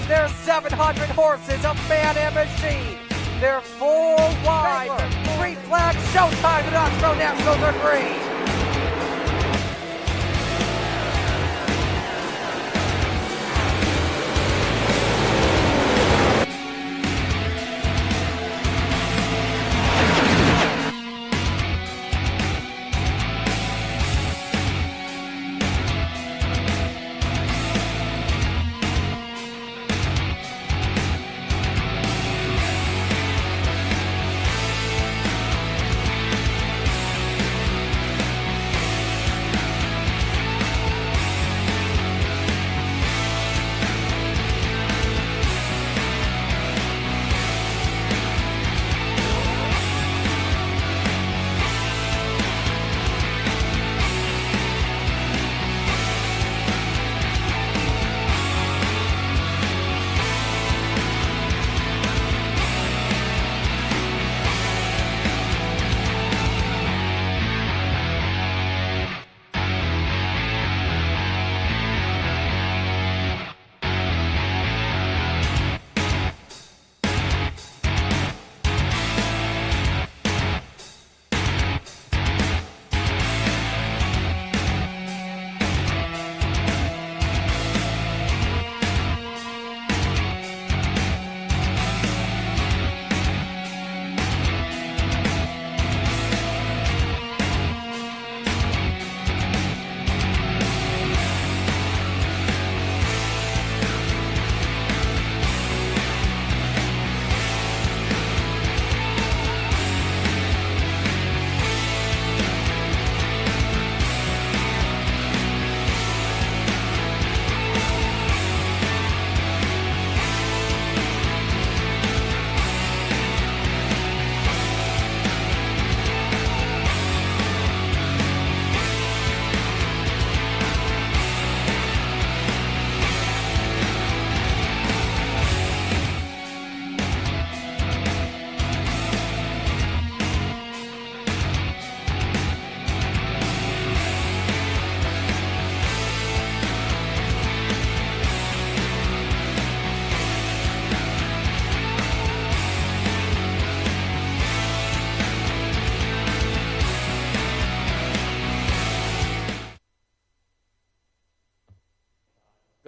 They're 700 horses, a man and machine. They're full wide. Green flag, showtime. The Knoxville Nationals are green.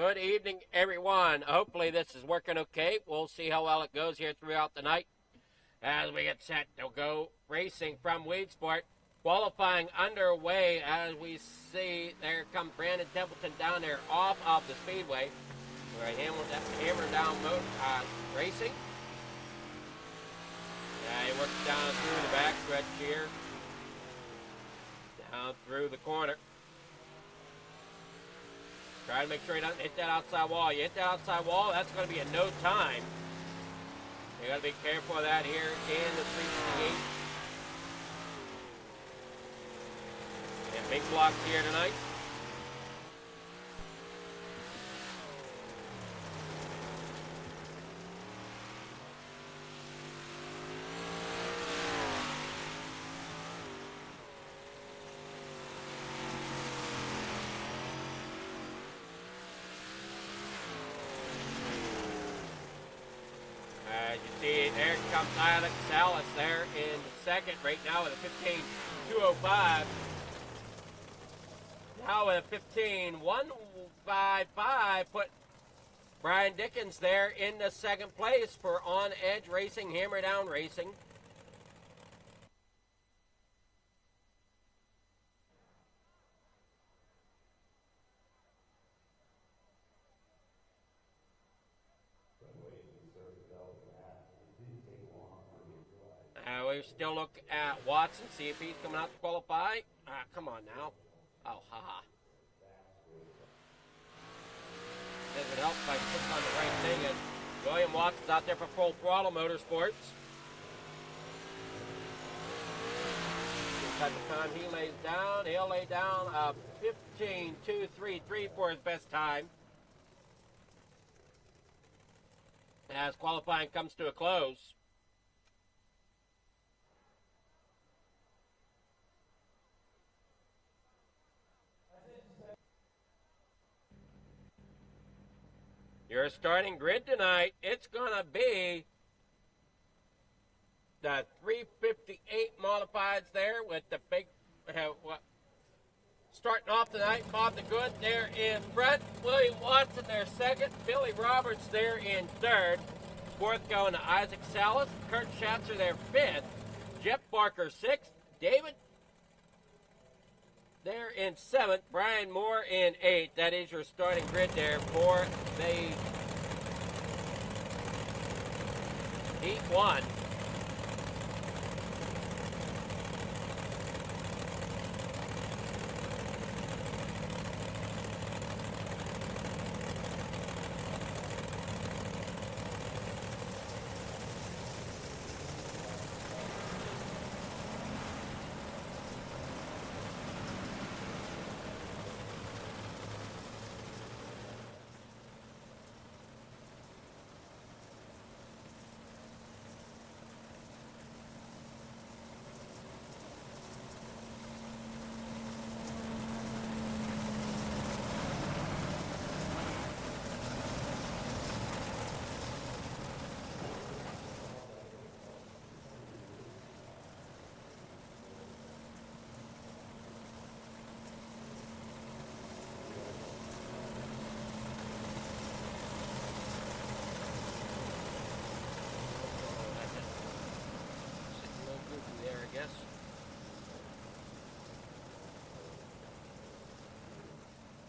Good evening, everyone. Hopefully this is working okay. We'll see how well it goes here throughout the night as we get set to go racing from Weedsport. Qualifying underway as we see there comes Brandon Templeton down there off of the speedway. We're hammer down mode racing. Yeah, he works down through the back stretch here. Down through the corner. Try to make sure he doesn't hit that outside wall. You hit that outside wall, that's going to be a no time. You got to be careful of that here in the 358. And big blocks here tonight. As you see, there comes Alex Salas there in second right now with a 15.205. Now with a 15.155, put Brian Dickens there in the second place for On Edge Racing, Hammer Down Racing. We still look at Watson, see if he's coming out to qualify. Come on now. Oh, haha. Doesn't help if I click on the right thing. And William Watson's out there for Full Throttle Motorsports. By the time he lays down, he'll lay down a 15.233 for his best time. As qualifying comes to a close. Your starting grid tonight, it's going to be the 358 modifieds there with the big, starting off tonight, Bob the Good there in front, William Watson there second, Billy Roberts there in third, fourth going to Isaac Salas, Kurt Schatzer there fifth, Jeff Barker sixth, David there in seventh, Brian Moore in eighth. That is your starting grid there for the Heat 1.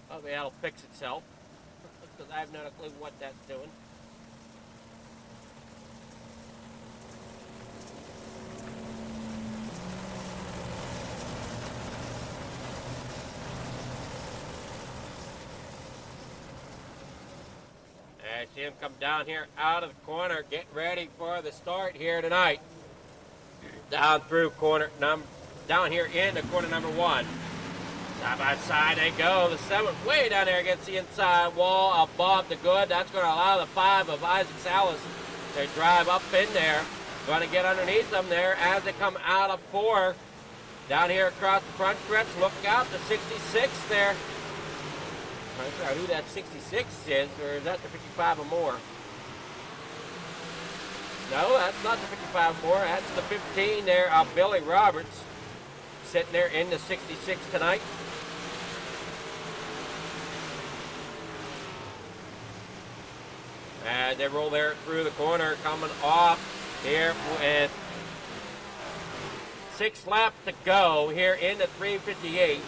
Hopefully that'll fix itself, because I have no clue what that's doing. I see him come down here out of the corner, getting ready for the start here tonight. Down through down here into corner number one. Side by side they go. The seventh way down there against the inside wall of Bob the Good. That's going to allow the five of Isaac Salas to drive up in there. Going to get underneath them there as they come out of four. Down here across the front stretch, looking out the 66 there. I'm not sure who that 66 is, or is that the 55 or more? No, that's not the 55 or more. That's the 15 there of Billy Roberts. Sitting there in the 66 tonight. And they roll there through the corner, coming off here with 6 laps to go here in the 358.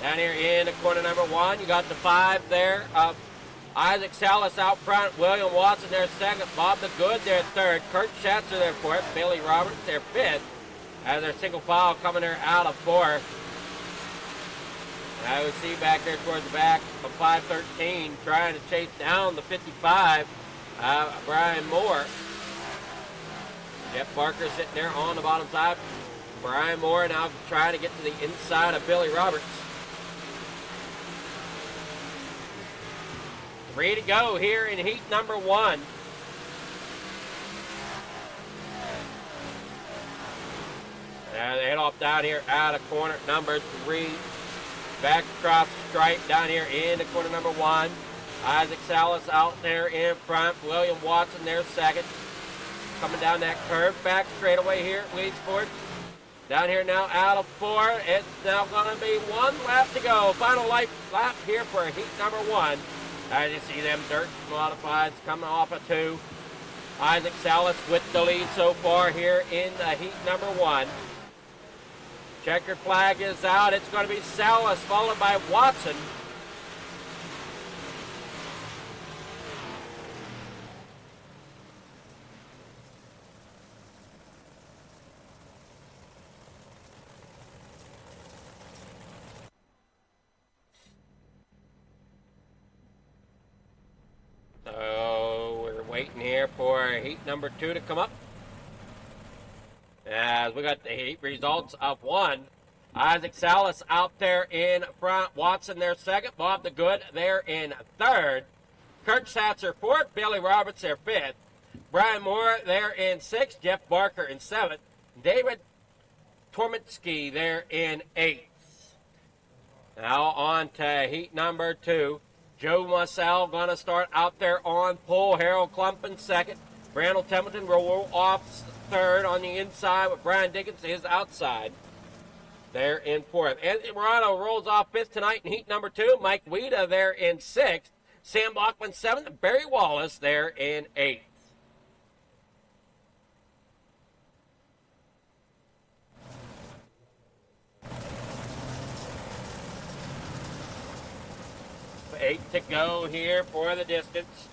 Down here in the corner number one, you got the 5 there of Isaac Salas out front, William Watson there second, Bob the Good there third, Kurt Schatzer there fourth, Billy Roberts there fifth. As their single file coming there out of fourth. I would see back there towards the back of 513 trying to chase down the 55, Brian Moore. Jeff Barker sitting there on the bottom side. Brian Moore now trying to get to the inside of Billy Roberts. 3 to go here in heat number 1. And they head off down here out of corner number 3. Back across the stripe down here into corner number 1. Isaac Salas out there in front. William Watson there second. Coming down that curve, back straightaway here at Weedsport. Down here now out of 4. It's now going to be 1 lap to go. Final lap here for heat number 1. As you see them dirt modifieds coming off of 2. Isaac Salas with the lead so far here in heat number 1. Checkered flag is out. It's going to be Salas followed by Watson. So we're waiting here for heat number 2 to come up. As we got the heat results of 1. Isaac Salas out there in front. Watson there second. Bob the Good there in third. Kurt Satzer fourth. Billy Roberts there fifth. Brian Moore there in sixth. Jeff Barker in seventh. David Tormitsky there in eighth. Now on to heat number 2. Joe Marcel going to start out there on pole. Harold Klump in second. Randall Templeton will roll off third on the inside with Brian Dickens is outside. There in fourth. Anthony Morano rolls off fifth tonight in heat number 2. Mike Weeda there in sixth. Sam Bachman seventh. And Barry Wallace there in eighth. Eight to go here for the distance.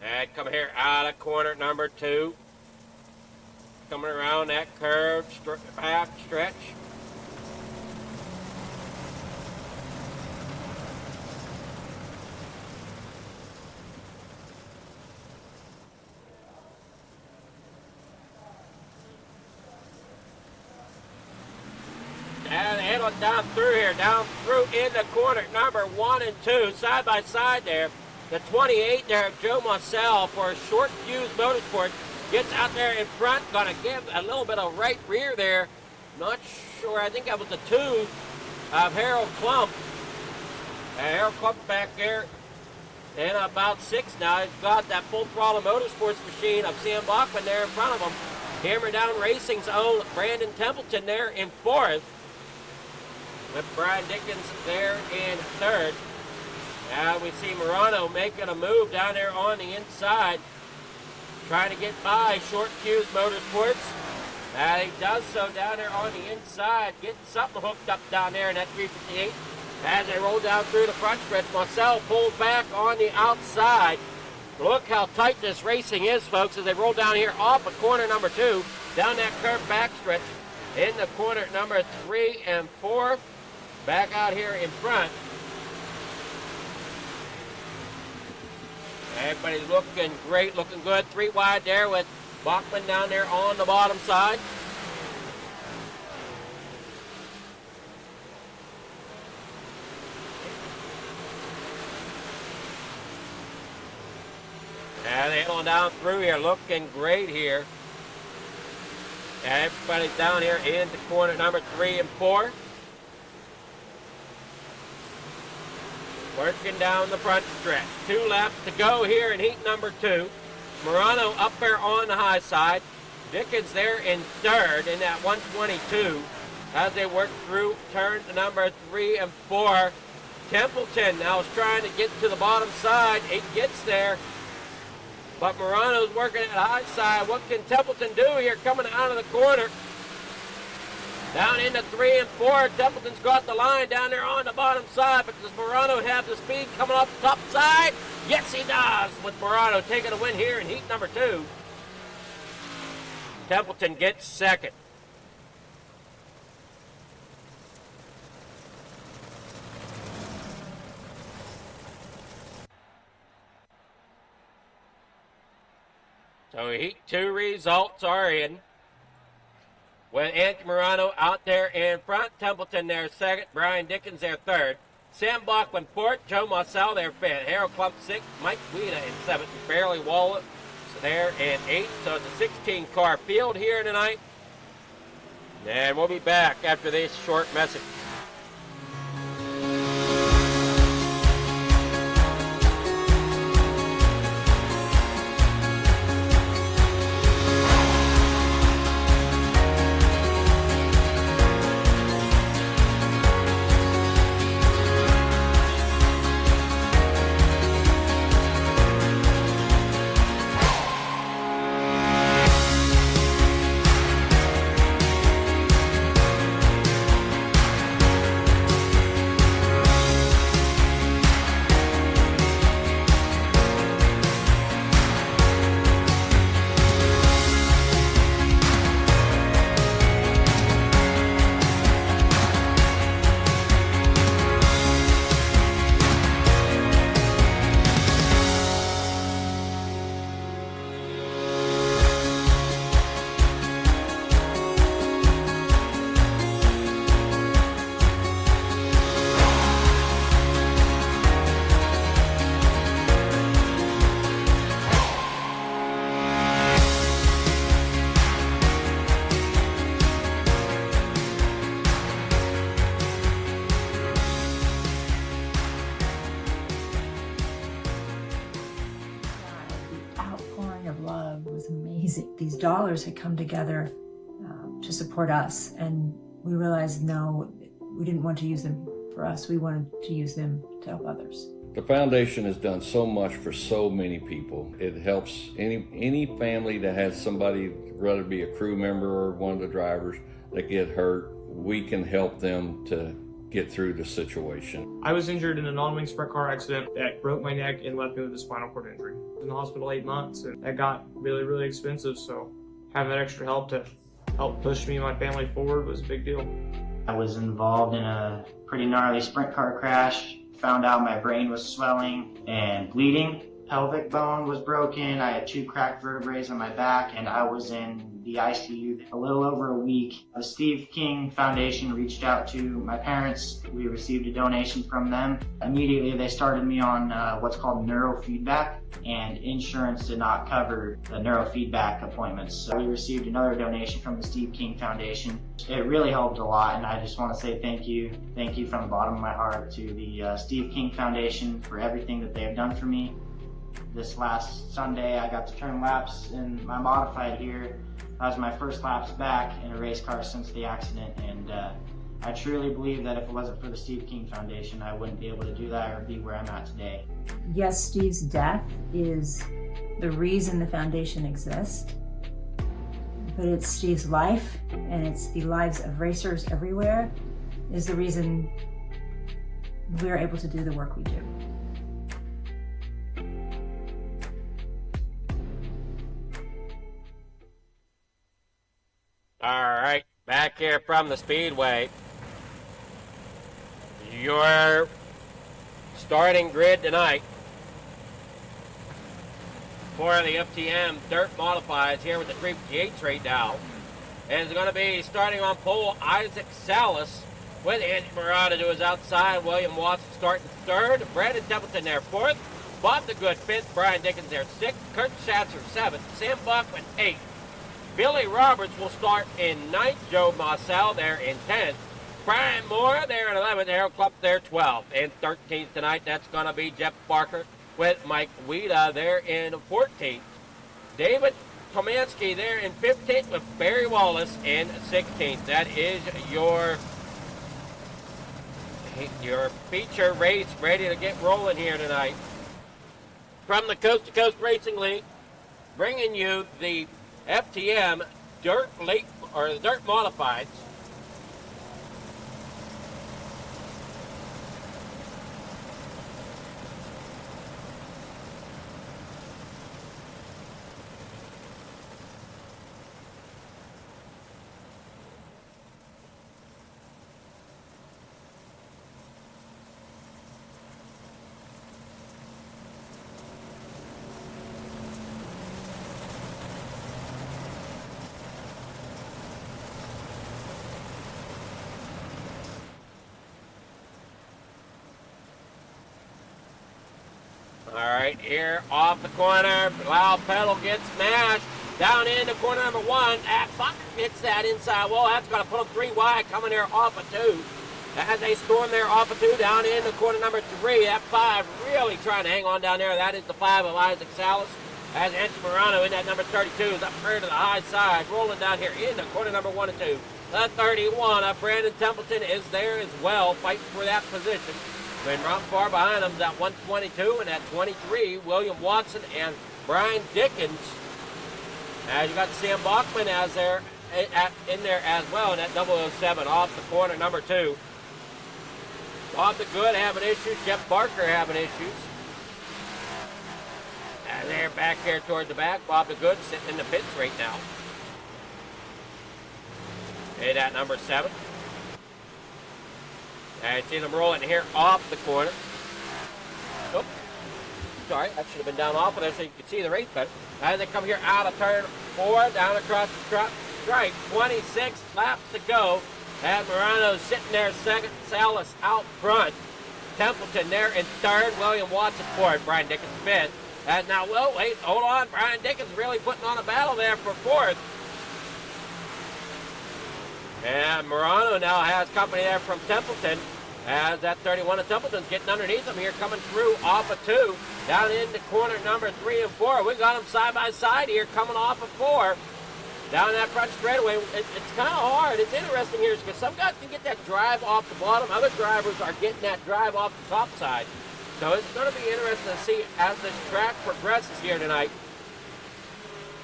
And coming here out of corner number 2. Coming around that curve, back stretch. And they head on down through here, down through into corner number 1 and 2, side by side there. The 28 there of Joe Marcel for Short Fuse Motorsport gets out there in front, gonna give a little bit of right rear there. Not sure, I think that was the 2 of Harold Klump. Harold Klump back there in about 6 now. He's got that full throttle motorsports machine of Sam Bachman there in front of him. Hammer Down Racing's own Brandon Templeton there in 4th. With Brian Dickens there in 3rd. Now we see Morano making a move down there on the inside, trying to get by Short Fuse Motorsports. He does so down there on the inside, getting something hooked up down there in that 358. As they roll down through the front stretch, Marcel pulls back on the outside. Look how tight this racing is, folks, as they roll down here off of corner number 2, down that curved back stretch, into corner number 3 and 4, back out here in front. Everybody's looking great, looking good. 3 wide there with Bachman down there on the bottom side. And they head on down through here, looking great here. Everybody's down here into corner number 3 and 4. Working down the front stretch. 2 laps to go here in heat number 2. Morano up there on the high side. Dickens there in 3rd in that 122 as they work through turn number 3 and 4. Templeton now is trying to get to the bottom side. He gets there. But Morano's working at high side. What can Templeton do here coming out of the corner? Down into 3 and 4. Templeton's got the line down there on the bottom side, but does Morano have the speed coming off the top side? Yes, he does, with Morano taking a win here in heat number 2. Templeton gets second. So heat 2 results are in. With Anthony Morano out there in front, Templeton there second, Brian Dickens there third, Sam Bachman fourth, Joe Marcel there fifth, Harold Clump sixth, Mike Weeda in seventh, and Fairley Wallace there in eighth. So it's a 16-car field here tonight. And we'll be back after this short message. These dollars had come together to support us, and we realized, no, we didn't want to use them for us. We wanted to use them to help others. The foundation has done so much for so many people. It helps any family that has somebody, whether it be a crew member or one of the drivers, that get hurt. We can help them to get through the situation. I was injured in a non-wing sprint car accident that broke my neck and left me with a spinal cord injury. I was in the hospital 8 months, and that got really, really expensive, so having that extra help to help push me and my family forward was a big deal. I was involved in a pretty gnarly sprint car crash. Found out my brain was swelling and bleeding. Pelvic bone was broken. I had 2 cracked vertebrae on my back, and I was in the ICU a little over a week. The Steve King Foundation reached out to my parents. We received a donation from them. Immediately they started me on what's called neurofeedback, and insurance did not cover the neurofeedback appointments. So we received another donation from the Steve King Foundation. It really helped a lot, and I just want to say thank you. Thank you from the bottom of my heart to the Steve King Foundation for everything that they have done for me. This last Sunday I got to turn laps in my modified here. That was my first laps back in a race car since the accident, and I truly believe that if it wasn't for the Steve King Foundation, I wouldn't be able to do that or be where I'm at today. Yes, Steve's death is the reason the foundation exists, but it's Steve's life, and it's the lives of racers everywhere, is the reason we're able to do the work we do. All right, back here from the Speedway. Your starting grid tonight for the FTM Dirt Modifieds here with the 358 right now. And it's going to be starting on pole, Isaac Salas with Andy Murata to his outside. William Watson starting third. Brandon Templeton there fourth. Bob the Good fifth. Brian Dickens there sixth. Kurt Schatzer seventh. Sam Buckman eighth. Billy Roberts will start in ninth. Joe Marcel there in 10th. Brian Moore there in 11th. Harold Clump there 12th. And 13th tonight, that's going to be Jeff Barker with Mike Weeda there in 14th. David Tomansky there in 15th with Barry Wallace in 16th. That is your feature race ready to get rolling here tonight. From the Coast to Coast Racing League, bringing you the FTM Dirt Late, or the Dirt Modifieds. All right, here off the corner, loud pedal gets smashed down into corner number 1. Buck hits that inside wall. That's going to put them 3 wide coming there off of 2. As they storm there off of 2 down into corner number 3. That 5 really trying to hang on down there. That is the 5 of Isaac Salas. As Anthony Morano in that number 32 is up here to the high side, rolling down here into corner number 1 and 2. The 31 of Brandon Templeton is there as well, fighting for that position. Been right far behind them, that 122 and that 23, William Watson and Brian Dickens. As you got Sam Bachman as there, in there as well, in that 007 off the corner, number 2. Bob the Good having issues, Jeff Barker having issues. And they're back here toward the back. Bob the Good sitting in the pits right now. Hey, that number 7. And see them rolling here off the corner. Oh, sorry, that should have been down off of there so you could see the race better. As they come here out of turn 4, down across the strike, 26 laps to go. And Morano sitting there second, Salas out front. Templeton there in third, William Watson fourth, Brian Dickens fifth. And now, well, wait, hold on, Brian Dickens really putting on a battle there for fourth. And Morano now has company there from Templeton, as that 31 of Templeton's getting underneath him here, coming through off of 2, down into corner number 3 and 4. We got them side by side here, coming off of 4, down that front straightaway. It's kind of hard. It's interesting here because some guys can get that drive off the bottom. Other drivers are getting that drive off the top side. So it's going to be interesting to see as this track progresses here tonight,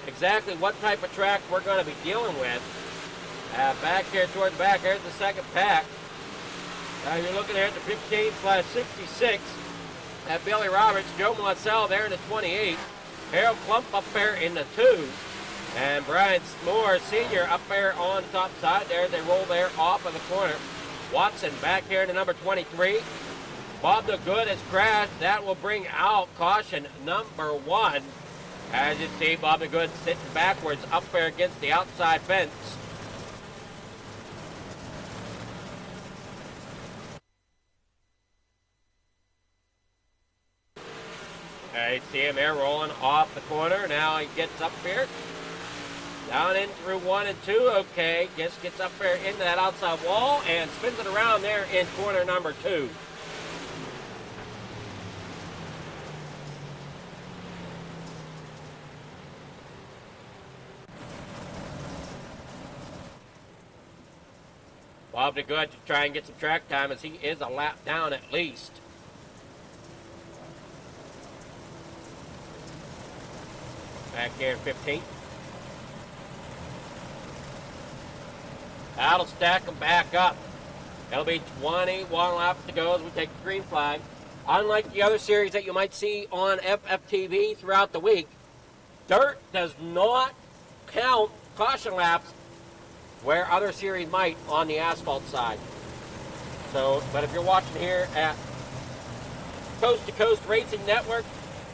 exactly what type of track we're going to be dealing with. Back here toward the back, here's the second pack. You're looking here at the 15/66. At Billy Roberts, Joe Marcel there in the 28. Harold Klump up there in the 2. And Brian Moore Sr. up there on the top side there. They roll there off of the corner. Watson back here in the number 23. Bob the Good has crashed. That will bring out caution number 1. As you see, Bob the Good sitting backwards up there against the outside fence. You see him there rolling off the corner. Now he gets up here. Down in through 1 and 2. Okay, just gets up there into that outside wall and spins it around there in corner number 2. Bob the Good to try and get some track time as he is a lap down at least. Back here in 15. That'll stack them back up. It'll be 21 laps to go as we take the green flag. Unlike the other series that you might see on FFTv throughout the week, dirt does not count caution laps where other series might on the asphalt side. So, but if you're watching here at Coast to Coast Racing Network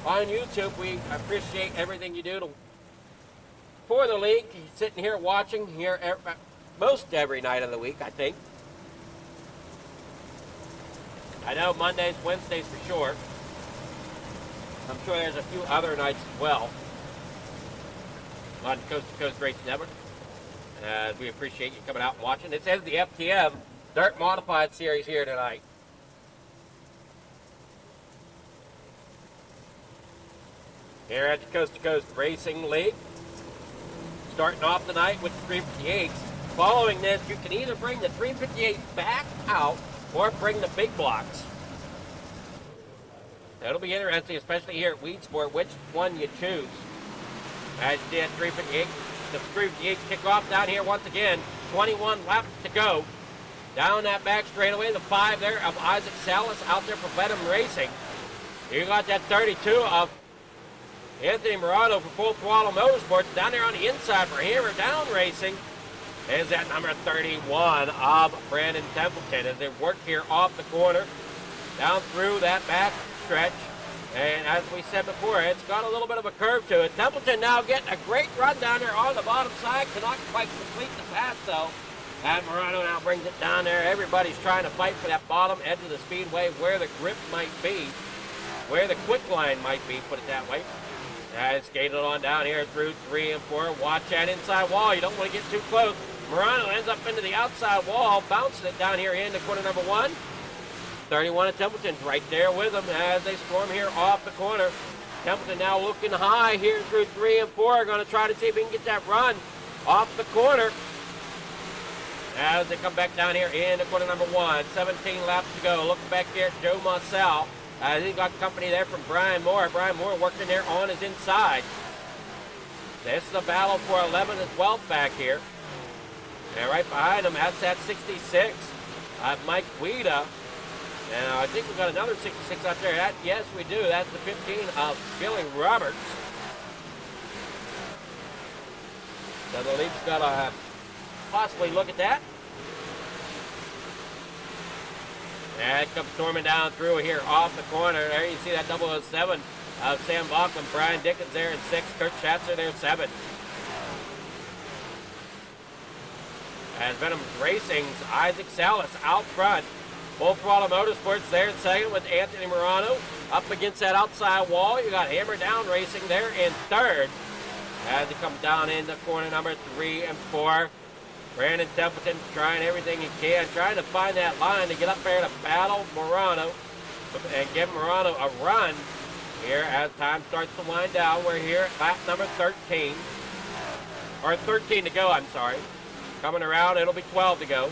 on YouTube, we appreciate everything you do for the league. You're sitting here watching here most every night of the week, I think. I know Mondays, Wednesdays for sure. I'm sure there's a few other nights as well on Coast to Coast Racing Network. We appreciate you coming out and watching. This is the FTM Dirt Modified Series here tonight. Here at the Coast to Coast Racing League. Starting off the night with the 358s. Following this, you can either bring the 358 back out or bring the big blocks. That'll be interesting, especially here at Weedsport, which one you choose. As you see at 358, the 358 kick off down here once again. 21 laps to go. Down that back straightaway, the 5 there of Isaac Salas out there for Venom Racing. You got that 32 of Anthony Morano for Full Throttle Motorsports. Down there on the inside for Hammer Down Racing is that number 31 of Brandon Templeton as they work here off the corner, down through that back stretch. And as we said before, it's got a little bit of a curve to it. Templeton now getting a great run down there on the bottom side. Cannot quite complete the pass though. And Morano now brings it down there. Everybody's trying to fight for that bottom edge of the speedway where the grip might be, where the quick line might be, put it that way. It's skated on down here through 3 and 4. Watch that inside wall. You don't want to get too close. Morano ends up into the outside wall, bouncing it down here into corner number 1. 31 of Templeton's right there with them as they storm here off the corner. Templeton now looking high here through 3 and 4. Going to try to see if he can get that run off the corner as they come back down here into corner number 1. 17 laps to go. Looking back here at Joe Marcel. He got company there from Brian Moore. Brian Moore working there on his inside. This is a battle for 11th and 12th back here. And right behind him, that's that 66. Mike Guida. And I think we've got another 66 out there. Yes, we do. That's the 15 of Billy Roberts. So the lead's got to possibly look at that. And it comes storming down through here off the corner. There you see that 007 of Sam Bachman. Brian Dickens there in 6. Kurt Schatzer there in 7. And Venom Racing's Isaac Salas out front. Full Throttle Motorsports there in 2nd with Anthony Morano. Up against that outside wall, you got Hammer Down Racing there in 3rd. As he comes down into corner number 3 and 4. Brandon Templeton trying everything he can, trying to find that line to get up there to battle Morano and give Morano a run here as time starts to wind down. We're here at lap number 13, or 13 to go, I'm sorry. Coming around, it'll be 12 to go.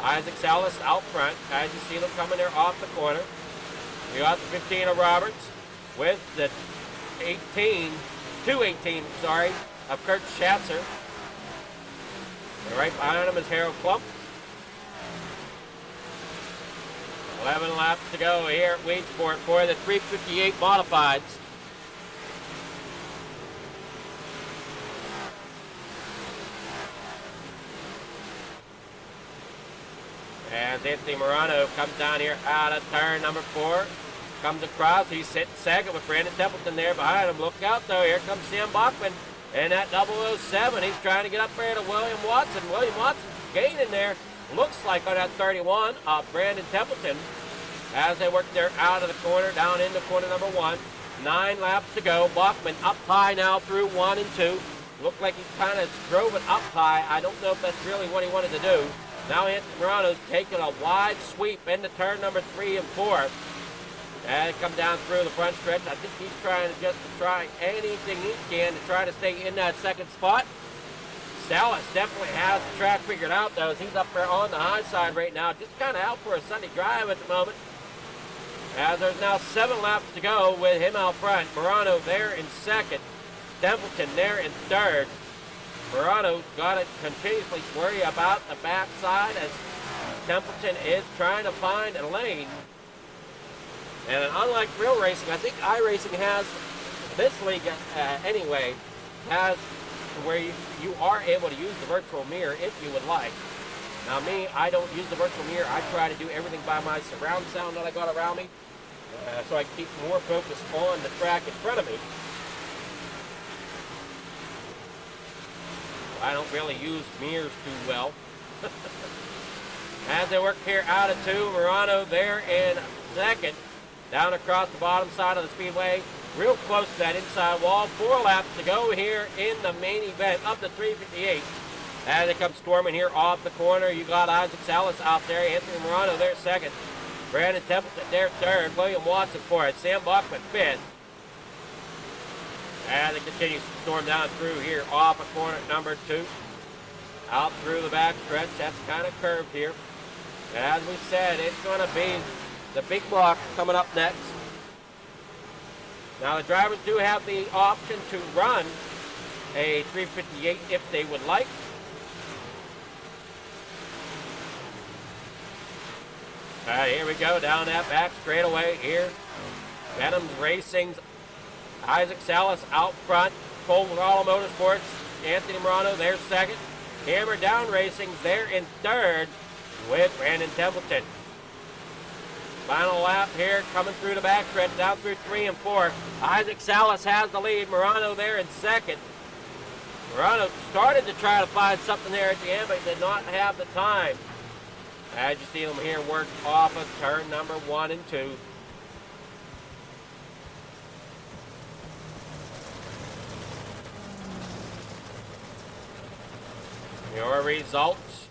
Isaac Salas out front, as you see them coming there off the corner. We got the 15 of Roberts with the 218, of Kurt Schatzer. And right behind him is Harold Klump. 11 laps to go here at Weedsport for the 358 Modifieds. As Anthony Morano comes down here out of turn number 4. Comes across, he's sitting second with Brandon Templeton there behind him. Look out though, here comes Sam Bachman. And that 007, he's trying to get up there to William Watson. William Watson's gaining there, looks like on that 31 of Brandon Templeton. As they work there out of the corner, down into corner number 1. 9 laps to go. Bachman up high now through 1 and 2. Looked like he kind of drove it up high. I don't know if that's really what he wanted to do. Now Anthony Morano's taking a wide sweep into turn number 3 and 4. And come down through the front stretch. I think he's trying to try anything he can to try to stay in that second spot. Salas definitely has the track figured out though, as he's up there on the high side right now. Just kind of out for a Sunday drive at the moment. As there's now 7 laps to go with him out front. Morano there in 2nd. Templeton there in 3rd. Morano's got to continuously worry about the backside as Templeton is trying to find a lane. And unlike real racing, I think iRacing has, this league anyway, has where you are able to use the virtual mirror if you would like. Now me, I don't use the virtual mirror. I try to do everything by my surround sound that I got around me. So I keep more focused on the track in front of me. I don't really use mirrors too well. As they work here out of 2, Morano there in 2nd. Down across the bottom side of the speedway, real close to that inside wall. 4 laps to go here in the main event up to 358. As they come storming here off the corner, you got Isaac Salas out there. Anthony Morano there 2nd. Brandon Templeton there 3rd. William Watson 4th. Sam Bachman 5th. As it continues to storm down through here off of corner number 2. Out through the back stretch. That's kind of curved here. And as we said, it's going to be the big block coming up next. Now the drivers do have the option to run a 358 if they would like. All right, here we go, down that back straightaway here. Venom's Racing's Isaac Salas out front. Full Throttle Motorsports, Anthony Morano, there's second. Hammer Down Racing's there in third with Brandon Templeton. Final lap here, coming through the backstretch, down through 3 and 4. Isaac Salas has the lead. Morano there in second. Morano started to try to find something there at the end, but did not have the time. As you see him here work off of turn number 1 and 2. Your results.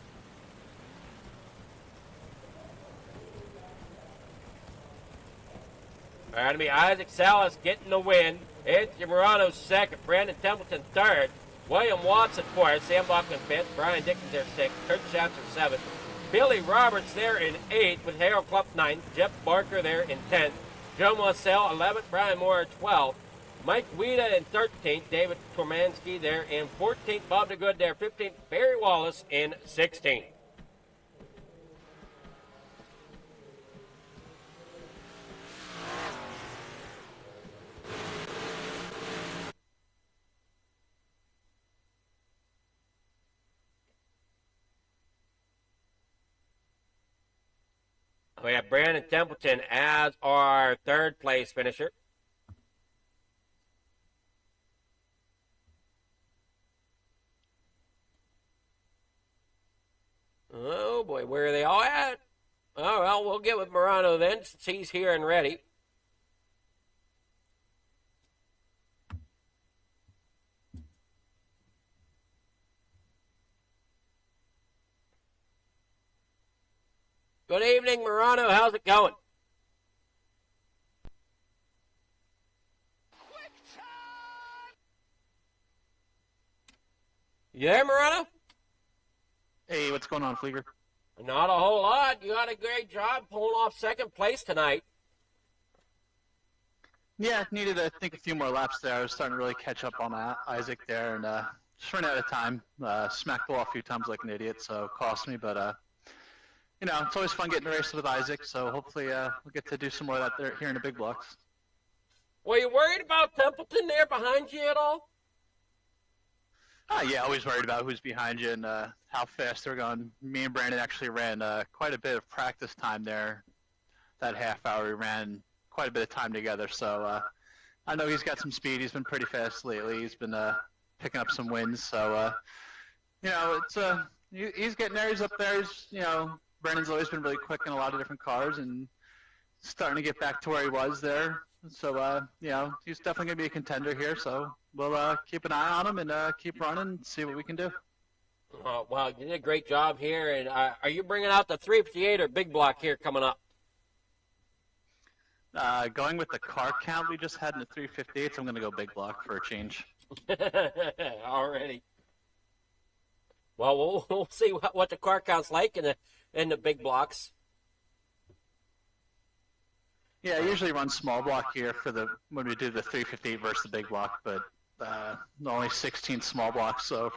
All right, going to be Isaac Salas getting the win. Anthony Morano second. Brandon Templeton third. William Watson fourth. Sam Buckman fifth. Brian Dickens there sixth. Kurt Schatzer seventh. Billy Roberts there in 8th with Harold Klupp 9th. Jeff Barker there in 10th. Joe Marcel 11th. Brian Moore 12th. Mike Weeda in 13th. David Tormansky there in 14th. Bob DeGood there 15th. Barry Wallace in 16th. We have Brandon Templeton as our third place finisher. Oh boy, where are they all at? Oh well, we'll get with Morano then, since he's here and ready. Good evening, Morano. How's it going? You there, Morano? Hey, what's going on, Flieger? Not a whole lot. You got a great job pulling off second place tonight. Yeah, needed, I think, a few more laps there. I was starting to really catch up on Isaac there, and just ran out of time. Smacked the wall a few times like an idiot, so it cost me, but you know, it's always fun getting to race with Isaac, so hopefully we'll get to do some more of that there here in the big blocks. Were you worried about Templeton there behind you at all? Yeah, always worried about who's behind you and how fast they're going. Me and Brandon actually ran quite a bit of practice time there. That half hour we ran quite a bit of time together, so I know he's got some speed. He's been pretty fast lately. He's been picking up some wins, so you know, it's he's getting there. He's up there. He's, you know, Brandon's always been really quick in a lot of different cars and starting to get back to where he was there. So, you know, he's definitely going to be a contender here. So we'll keep an eye on him and keep running and see what we can do. Well, you did a great job here. And are you bringing out the 358 or big block here coming up? Going with the car count we just had in the 358s, I'm going to go big block for a change. Already. Well, we'll see what the car count's like in the big blocks. Yeah, I usually run small block here for when we do the 358 versus the big block, but only 16 small blocks, so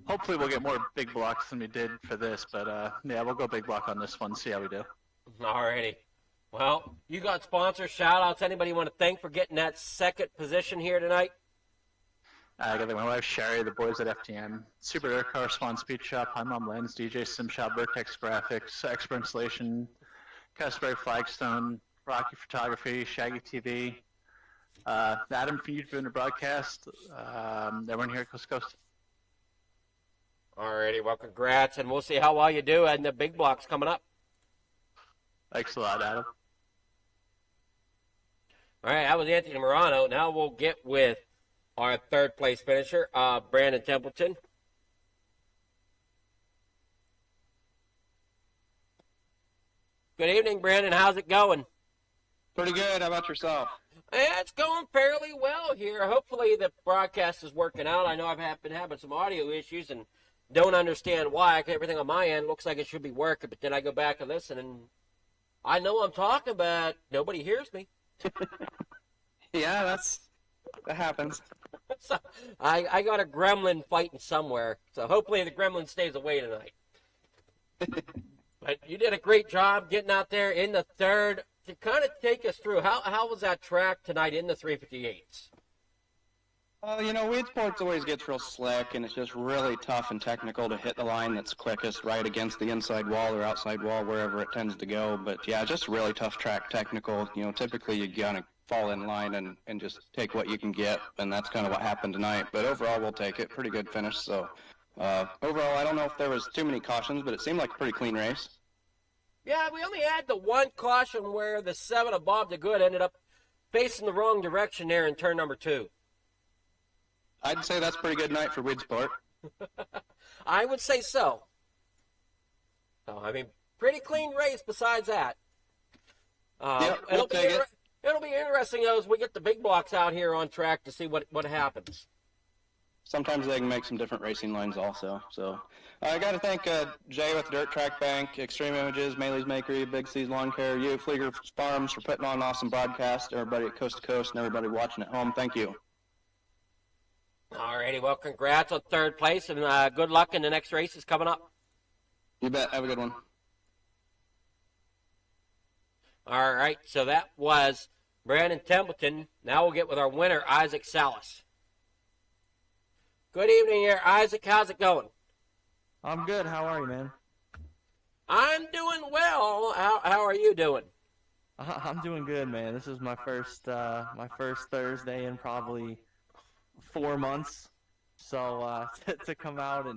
hopefully we'll get more big blocks than we did for this, but yeah, we'll go big block on this one, see how we do. Alrighty. Well, you got sponsors, shout-outs, anybody you want to thank for getting that second position here tonight? I got my wife Sherry, the boys at FTM, Super Air Car Spawn Speed Shop, Hi Mom Lens, DJ Sim Shop, Vertex Graphics, Expert Installation, Casper Flagstone, Rocky Photography, Shaggy TV, Adam from YouTube and the broadcast, everyone here at Coast to Coast. Alrighty, well, congrats, and we'll see how well you do in the big blocks coming up. Thanks a lot, Adam. All right, that was Anthony Morano. Now we'll get with our third place finisher, Brandon Templeton. Good evening, Brandon. How's it going? Pretty good. How about yourself? Yeah, it's going fairly well here. Hopefully the broadcast is working out. I know I've been having some audio issues and don't understand why. Everything on my end looks like it should be working, but then I go back and listen, and I know I'm talking, but nobody hears me. Yeah, that happens. So I got a gremlin fighting somewhere. So hopefully the gremlin stays away tonight. But you did a great job getting out there in the third. To kind of take us through, how was that track tonight in the 358s? You know, Weedsport always gets real slick, and it's just really tough and technical to hit the line that's quickest right against the inside wall or outside wall, wherever it tends to go. But yeah, just a really tough track technical. You know, typically you gotta fall in line and just take what you can get, and that's kind of what happened tonight. But overall, we'll take it. Pretty good finish. So overall, I don't know if there was too many cautions, but it seemed like a pretty clean race. Yeah, we only had the one caution where the 7 of Bob the Good ended up facing the wrong direction there in turn number 2. I'd say that's a pretty good night for Weedsport. I would say so. So, I mean, pretty clean race besides that. We'll take it. It'll be interesting, though, as we get the big blocks out here on track to see what happens. Sometimes they can make some different racing lines also. So I got to thank Jay with Dirt Track Bank, Extreme Images, Maley's Makery, Big C's Lawn Care, you, Flieger Farms, for putting on an awesome broadcast, everybody at Coast to Coast, and everybody watching at home. Thank you. All righty, well, congrats on third place, and good luck in the next races coming up. You bet. Have a good one. All right, so that was Brandon Templeton. Now we'll get with our winner, Isaac Salas. Good evening here, Isaac. How's it going? I'm good. How are you, man? I'm doing well. How are you doing? I'm doing good, man. This is my first Thursday in probably 4 months. So to come out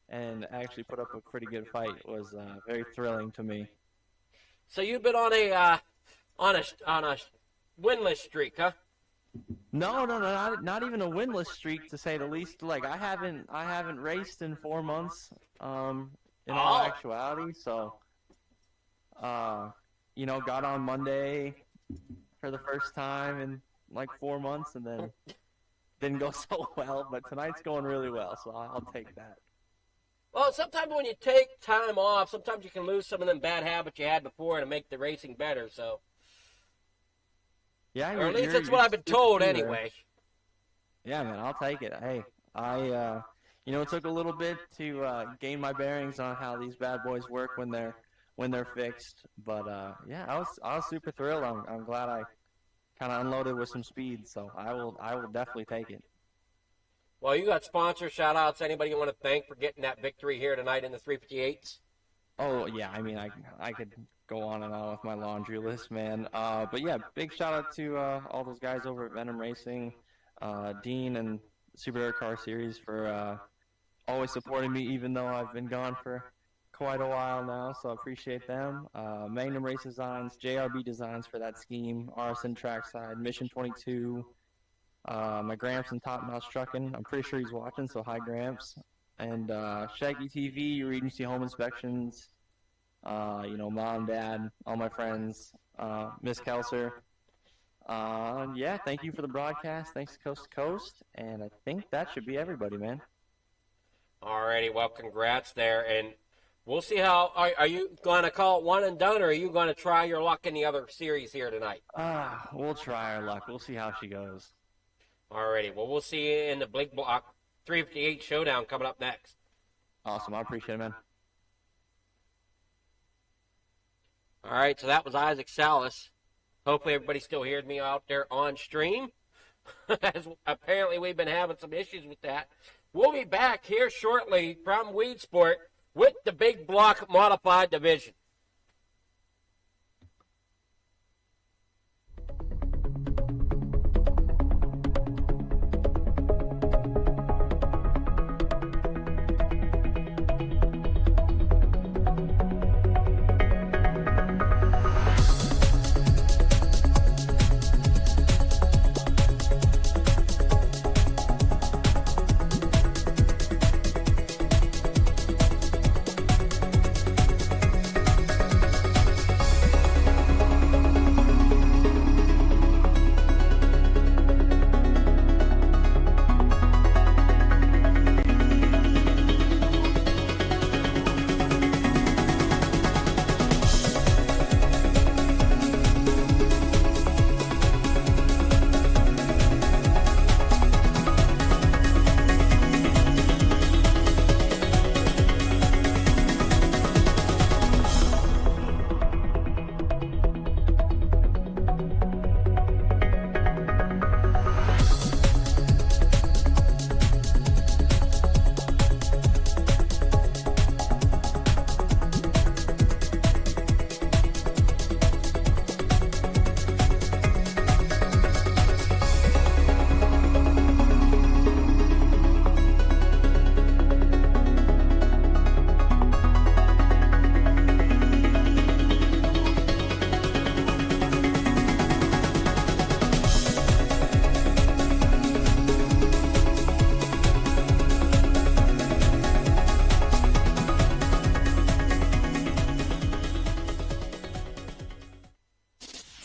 and actually put up a pretty good fight was very thrilling to me. So you've been on a winless streak, huh? No, not even a winless streak, to say the least. Like I haven't raced in 4 months. In all actuality, so you know, got on Monday for the first time in like 4 months, and then didn't go so well. But tonight's going really well, so I'll take that. Well, sometimes when you take time off, sometimes you can lose some of them bad habits you had before to make the racing better. So. Yeah, or at least that's what I've been told anyway. Yeah, man, I'll take it. Hey, you know, it took a little bit to gain my bearings on how these bad boys work when they're fixed. But yeah, I was super thrilled. I'm glad I kind of unloaded with some speed, so I will definitely take it. Well, you got sponsor shout outs. Anybody you want to thank for getting that victory here tonight in the 358s? Oh yeah, I mean I could go on and on with my laundry list, man. But yeah, big shout out to all those guys over at Venom Racing, Dean and Super Dirt Car Series for always supporting me, even though I've been gone for quite a while now. So I appreciate them. Magnum Race Designs, JRB Designs for that scheme, RSN Trackside, Mission 22. My Gramps and Top Mouse Trucking. I'm pretty sure he's watching, so hi Gramps. And Shaggy TV, Regency Home Inspections, you know, Mom, Dad, all my friends, Miss Kelser. Yeah, thank you for the broadcast. Thanks to Coast, and I think that should be everybody, man. Alrighty, well, congrats there, and we'll see how. Are you going to call it one and done, or are you going to try your luck in the other series here tonight? We'll try our luck. We'll see how she goes. Alrighty, well, we'll see you in the Big Block 358 Showdown coming up next. Awesome, I appreciate it, man. All right, so that was Isaac Salas. Hopefully everybody still heard me out there on stream. As apparently we've been having some issues with that. We'll be back here shortly from Weedsport with the Big Block Modified Division.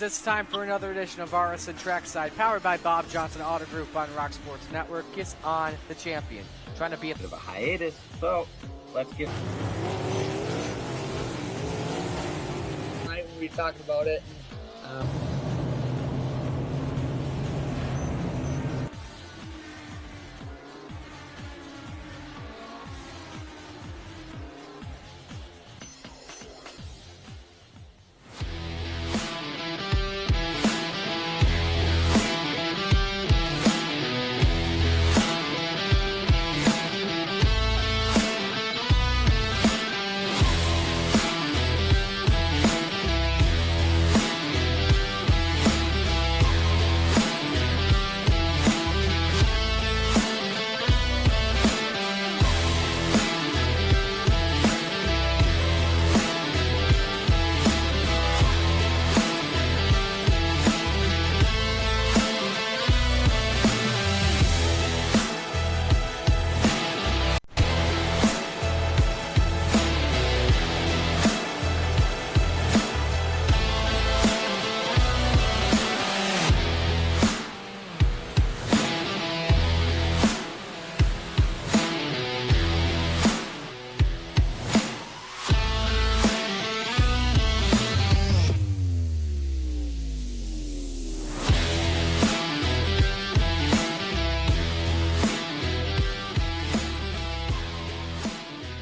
it's time for another edition of iRacing Trackside, powered by Bob Johnson Auto Group on Rock Sports Network. Kiss on the champion. Trying to be a bit of a hiatus, so let's get... Tonight we'll be talking about it.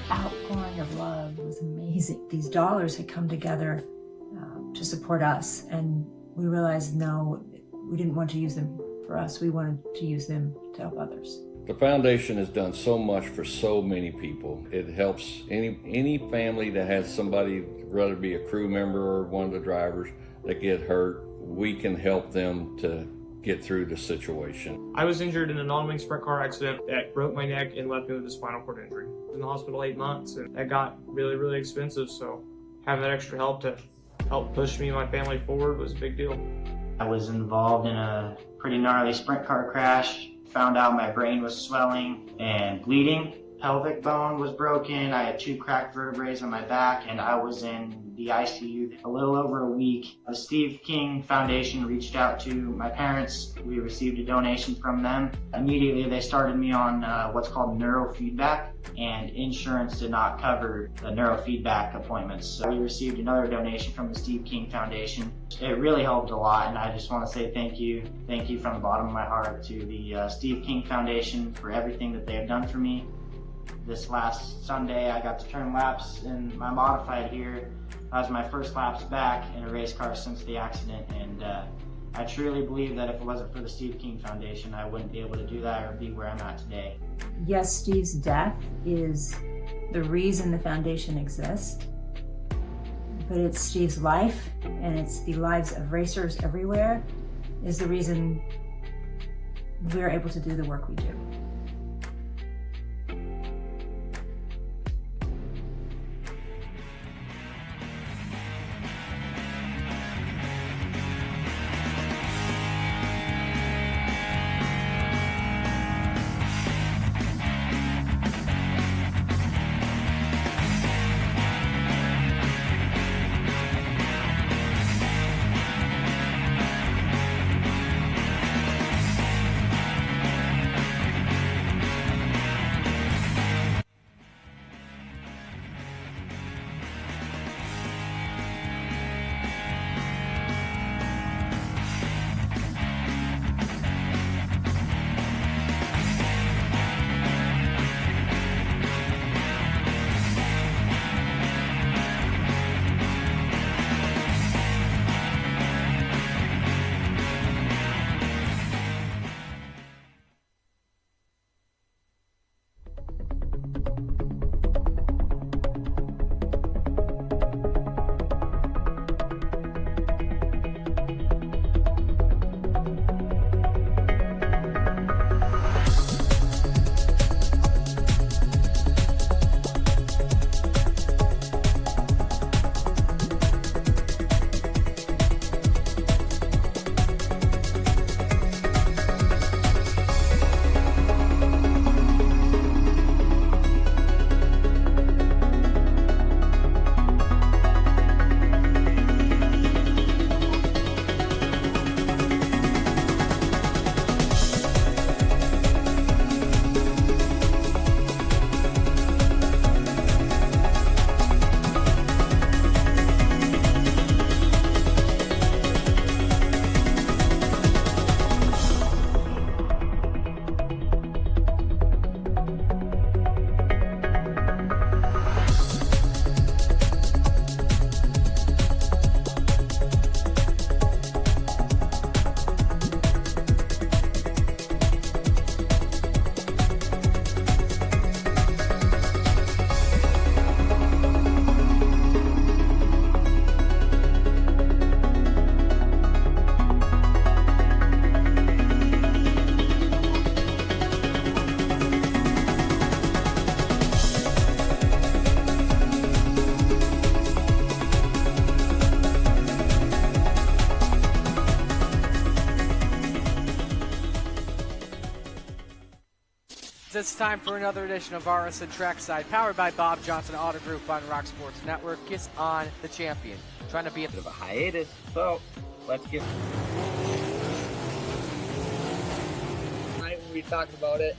Outpouring of love was amazing. These dollars had come together to support us, and we realized, no, we didn't want to use them for us. We wanted to use them to help others. The foundation has done so much for so many people. It helps any family that has somebody, whether it be a crew member or one of the drivers, that get hurt. We can help them to get through the situation. I was injured in a non-wing sprint car accident that broke my neck and left me with a spinal cord injury. I was in the hospital 8 months, and that got really, really expensive, so having that extra help to help push me and my family forward was a big deal. I was involved in a pretty gnarly sprint car crash. Found out my brain was swelling and bleeding. Pelvic bone was broken. I had 2 cracked vertebrae on my back, and I was in the ICU a little over a week. The Steve King Foundation reached out to my parents. We received a donation from them. Immediately they started me on what's called neurofeedback, and insurance did not cover the neurofeedback appointments. So we received another donation from the Steve King Foundation. It really helped a lot, and I just want to say thank you. Thank you from the bottom of my heart to the Steve King Foundation for everything that they have done for me. This last Sunday, I got to turn laps in my modified here. That was my first laps back in a race car since the accident, and I truly believe that if it wasn't for the Steve King Foundation, I wouldn't be able to do that or be where I'm at today. Yes, Steve's death is the reason the foundation exists, but it's Steve's life, and it's the lives of racers everywhere, is the reason we're able to do the work we do. it's time for another edition of RSN Trackside, powered by Bob Johnson Auto Group on Rock Sports Network. Kiss on the champion. Trying to be a bit of a hiatus, so let's get... Tonight we talked about it.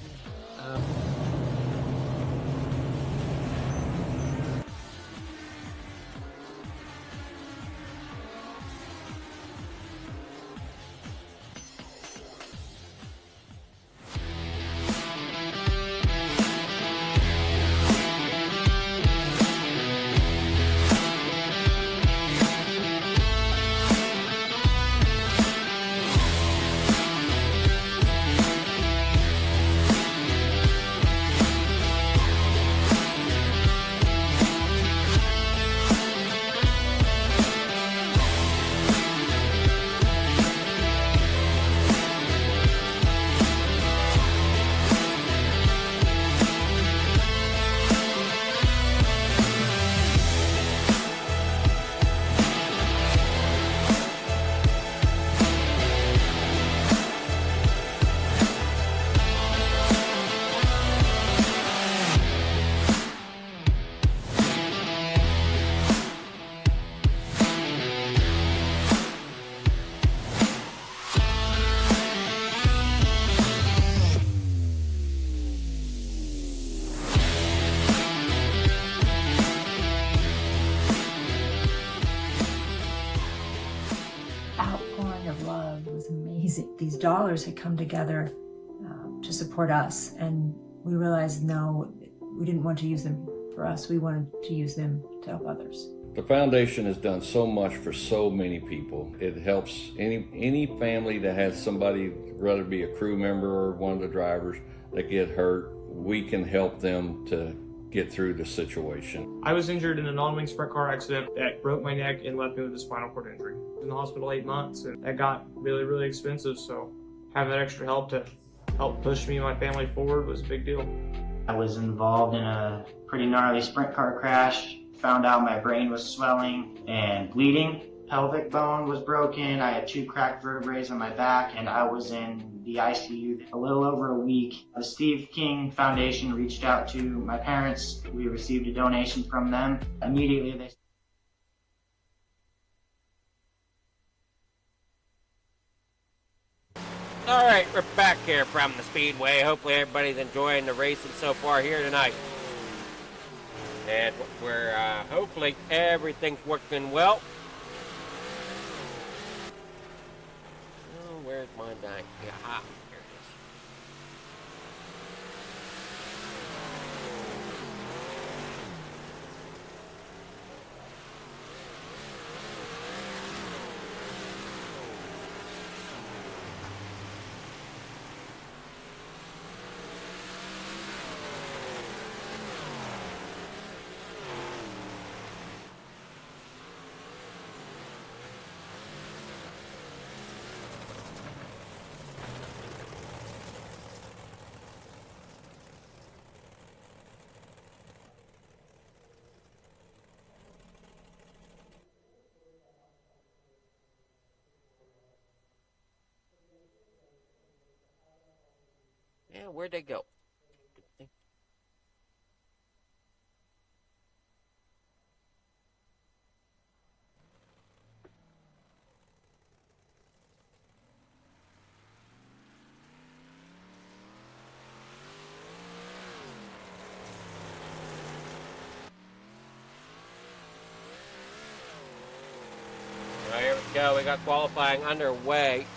Outpouring of love was amazing. These dollars had come together to support us, and we realized, no, we didn't want to use them for us. We wanted to use them to help others. The foundation has done so much for so many people. It helps any family that has somebody, whether it be a crew member or one of the drivers, that get hurt. We can help them to get through the situation. I was injured in a non-wing sprint car accident that broke my neck and left me with a spinal cord injury. I was in the hospital 8 months, and that got really, really expensive, so having that extra help to help push me and my family forward was a big deal. I was involved in a pretty gnarly sprint car crash. Found out my brain was swelling and bleeding. Pelvic bone was broken. I had 2 cracked vertebrae on my back, and I was in the ICU a little over a week. The Steve King Foundation reached out to my parents. We received a donation from them. Immediately they... All right, we're back here from the Speedway. Hopefully everybody's enjoying the racing so far here tonight. And we're hopefully everything's working well. Oh, where's my dyke? Yeah, here it is. Yeah, where'd they go? Well, here we go. We got qualifying underway.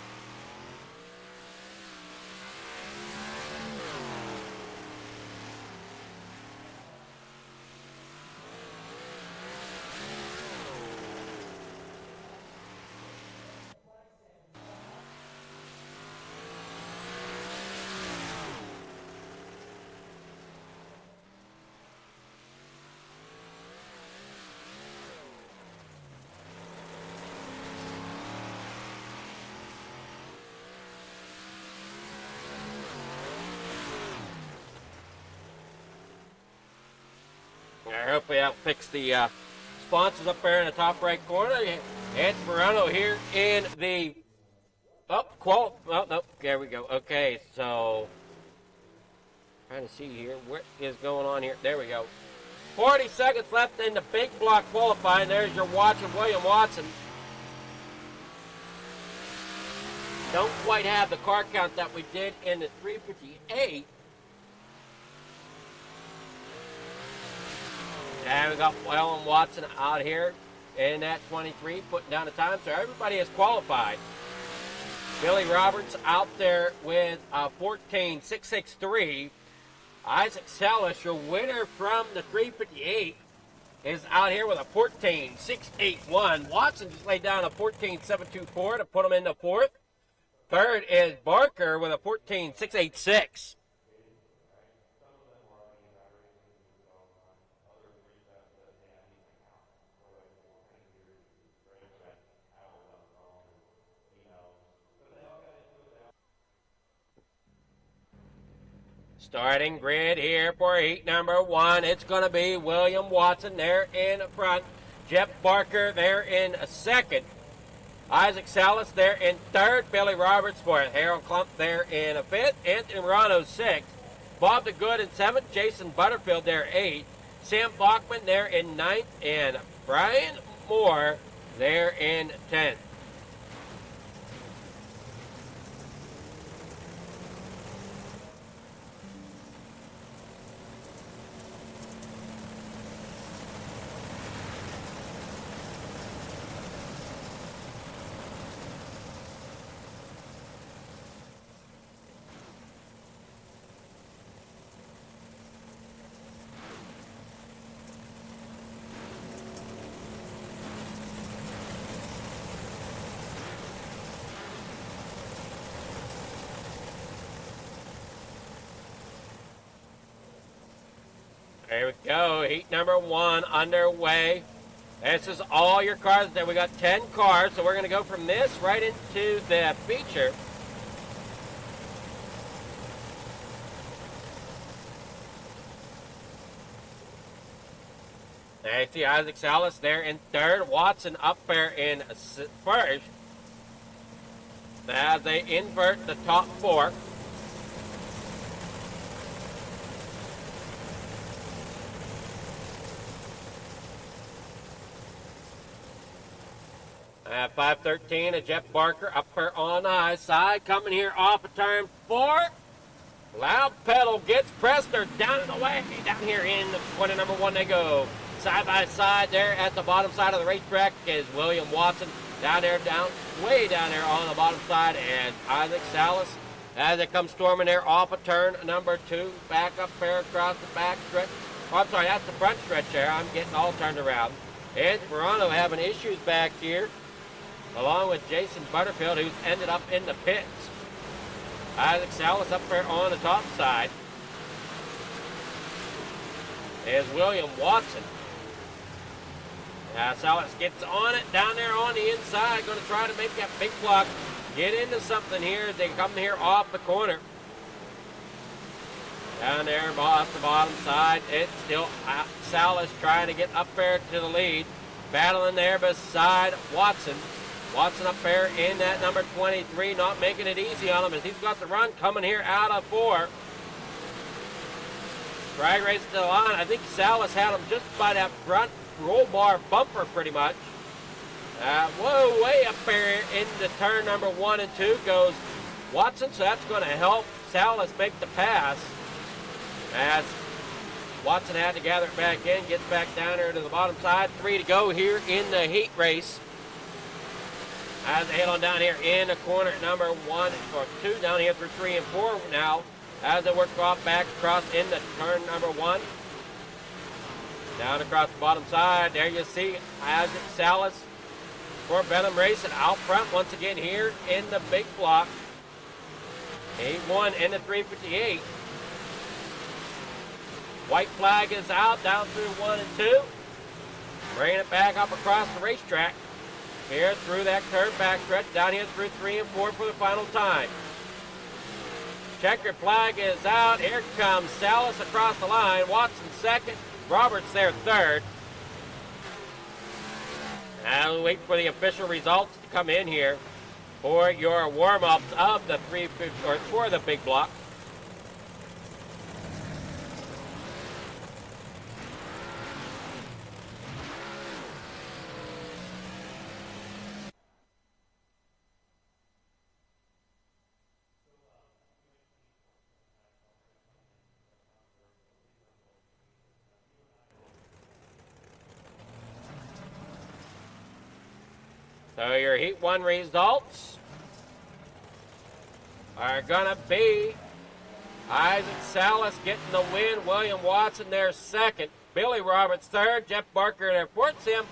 Hopefully that'll fix the sponsors up there in the top right corner. Ed Moreno here in the oh no, there we go. Okay, so Trying to see here what is going on here. There we go. 40 seconds left in the big block qualifying. There's your watching William Watson. Don't quite have the car count that we did in the 358. And we got William Watson out here in that 23, putting down the time. So everybody is qualified. Billy Roberts out there with 14.663. Isaac Salas, your winner from the 358, is out here with a 14.681. Watson just laid down a 14.724 to put him in the fourth. Third is Barker with a 14.686. Starting grid here for heat number 1. It's going to be William Watson there in front. Jeff Barker there in second. Isaac Salas there in third. Billy Roberts fourth. Harold Klump there in fifth. Anthony Morano sixth. Bob the Good in seventh. Jason Butterfield there eighth. Sam Bachman there in ninth. And Brian Moore there in 10th. There we go, heat number 1 underway. This is all your cars. There we got 10 cars, so we're going to go from this right into the feature. There you see Isaac Salas there in third. Watson up there in first. As they invert the top 4. At 5:13, Jeff Barker up there on the high side. Coming here off of turn 4. Loud pedal gets pressed. They're down and away. Down here in the corner number 1 they go. Side by side there at the bottom side of the racetrack is William Watson. Down there, way down there on the bottom side. And Isaac Salas as it comes storming there off of turn number 2. Back up there across the back stretch. Oh, I'm sorry, that's the front stretch there. I'm getting all turned around. And Morano having issues back here, along with Jason Butterfield, who's ended up in the pits. Isaac Salas up there on the top side is William Watson. Salas gets on it down there on the inside, going to try to make that big block get into something here as they come here off the corner. Down there off the bottom side, it's still Salas trying to get up there to the lead, battling there beside Watson. Watson up there in that number 23, not making it easy on him as he's got the run coming here out of 4. Drag race to the line. I think Salas had him just by that front roll bar bumper pretty much. Whoa, way up there into turn number 1 and 2 goes Watson, so that's going to help Salas make the pass. As Watson had to gather it back in, gets back down there to the bottom side. 3 to go here in the heat race. As they head on down here in the corner number 1 or 2, down here through 3 and 4 now. As they work off back across into turn number 1. Down across the bottom side, there you see Isaac Salas for Benham Racing out front once again here in the big block. He won in the 358. White flag is out down through 1 and 2. Bringing it back up across the racetrack. Here through that curve backstretch, down here through 3 and 4 for the final time. Checkered flag is out. Here comes Salas across the line. Watson second. Roberts there third. And we'll wait for the official results to come in here for your warm-ups of the 350 or for the big block. So your Heat 1 results are going to be Isaac Salas getting the win, William Watson there second, Billy Roberts third, Jeff Barker there fourth, Sam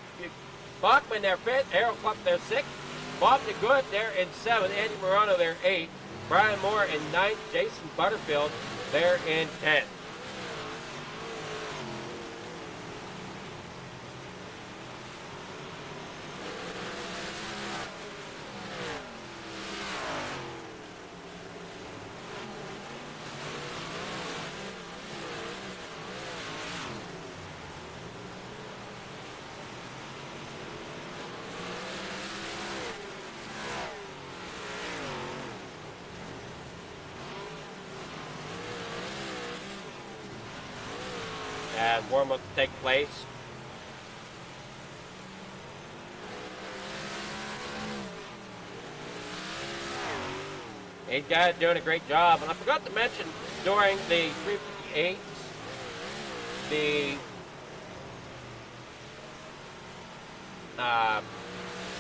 Bachman there fifth, Errol Klump there sixth, Bob DeGood there in seventh, Andy Morano there eighth, Brian Moore in ninth, Jason Butterfield there in 10th. As warm-up to take place. These guys doing a great job. And I forgot to mention during the 358s, the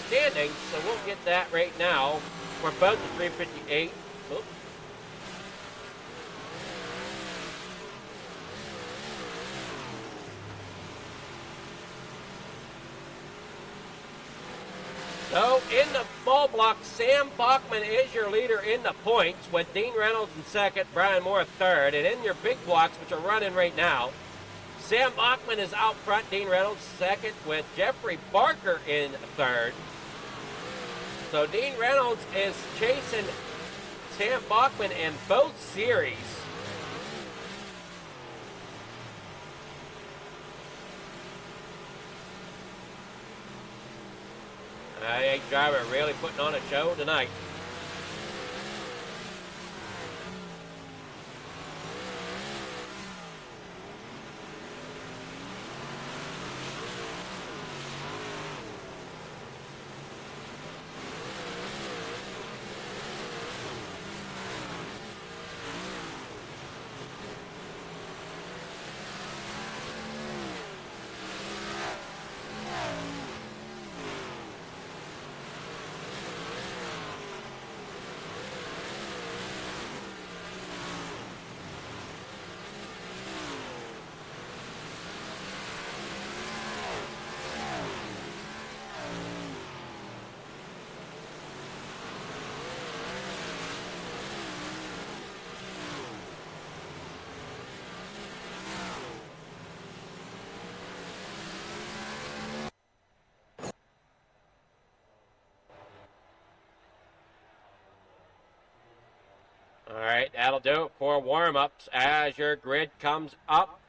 standings, so we'll get that right now for both the 358. Oops. So in the ball block, Sam Bachman is your leader in the points with Dean Reynolds in second, Brian Moore third. And in your big blocks, which are running right now, Sam Bachman is out front, Dean Reynolds second with Jeffrey Barker in third. So Dean Reynolds is chasing Sam Bachman in both series. I driver really putting on a show tonight. All right, that'll do it for warm-ups as your grid comes up.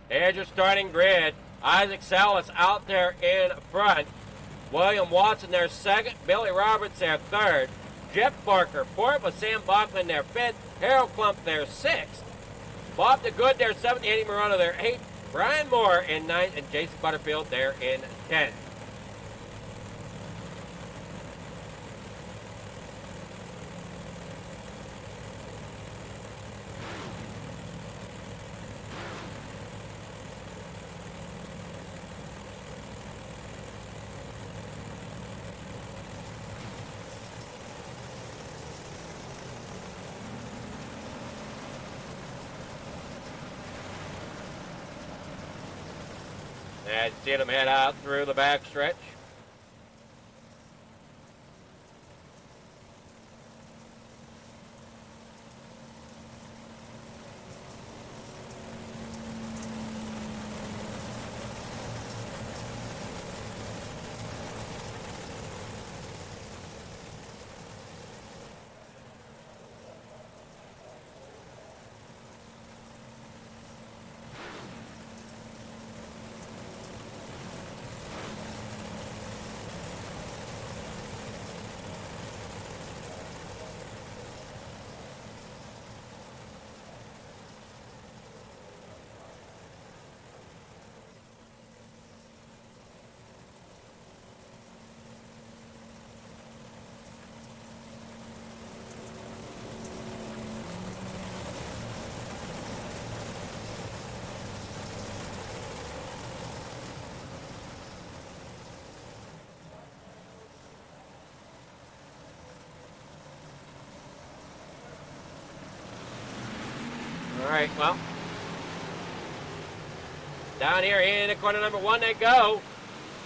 Here's your starting grid. Isaac Salas out there in front. William Watson there second. Billy Roberts there third. Jeff Barker fourth with Sam Bachman there fifth. Harold Klump there sixth. Bob DeGood there seventh. Andy Morano there eighth. Brian Moore in ninth. And Jason Butterfield there in 10th. And see them head out through the back stretch. All right, well. Down here in corner number 1 they go.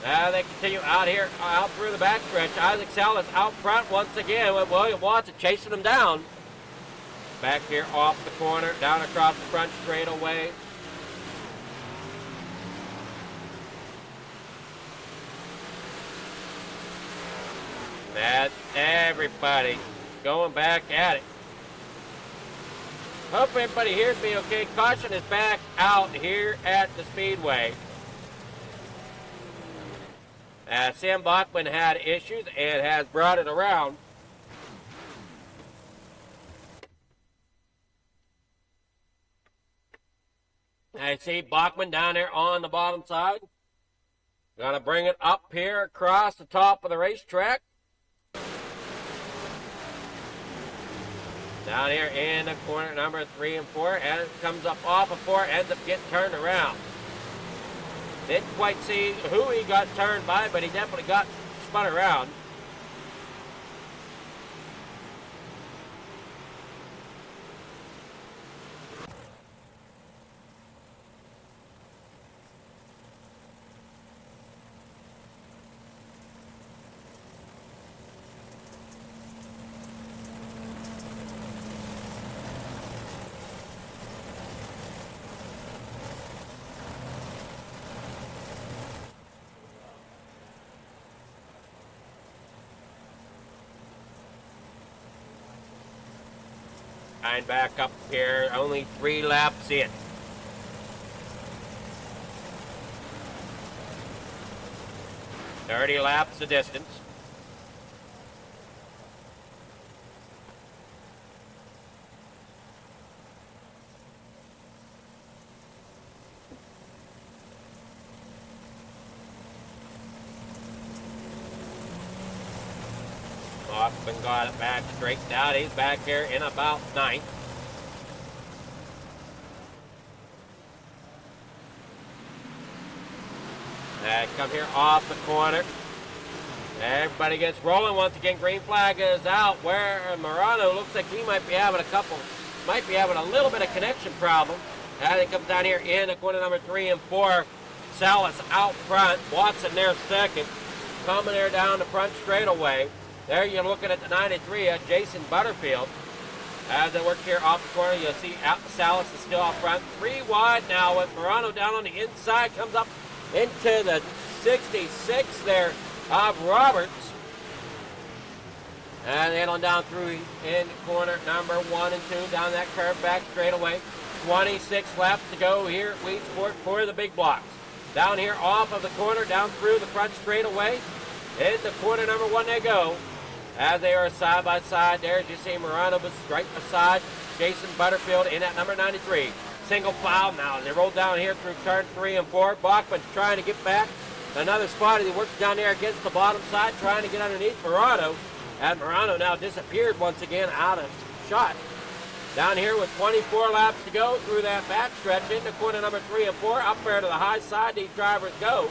Now they continue out here, out through the backstretch. Isaac Salas out front once again with William Watson chasing them down. Back here off the corner, down across the front straightaway. That's everybody going back at it. Hope everybody hears me okay. Caution is back out here at the Speedway. Sam Bachman had issues and has brought it around. I see Bachman down there on the bottom side. Gonna bring it up here across the top of the racetrack. Down here in the corner number 3 and 4, and it comes up off of 4, ends up getting turned around. Didn't quite see who he got turned by, but he definitely got spun around. And back up here, only 3 laps in. "30 laps the distance. Hoffman got it back straightened out. He's back here in about 9th. And come here off the corner. Everybody gets rolling once again. Green flag is out. Where Morano looks like he might be having a little bit of connection problem. And it comes down here in the corner number 3 and 4. Salas out front. Watson there second. Coming there down the front straightaway. There you're looking at the 93 at Jason Butterfield. As they work here off the corner, you'll see Salas is still out front. 3 wide now with Morano down on the inside. Comes up into the 66 there of Roberts. And then on down through in corner number 1 and 2. Down that curve back straightaway. 26 laps to go here at Weedsport for the big blocks. Down here off of the corner, down through the front straightaway. Into corner number 1 they go. As they are side by side there, as you see Morano right beside Jason Butterfield in at number 93. Single file now. They roll down here through turn 3 and 4. Bachman's trying to get back another spot. He works down there against the bottom side, trying to get underneath Morano. And Morano now disappeared once again out of shot. Down here with 24 laps to go through that backstretch into corner number 3 and 4. Up there to the high side, these drivers go.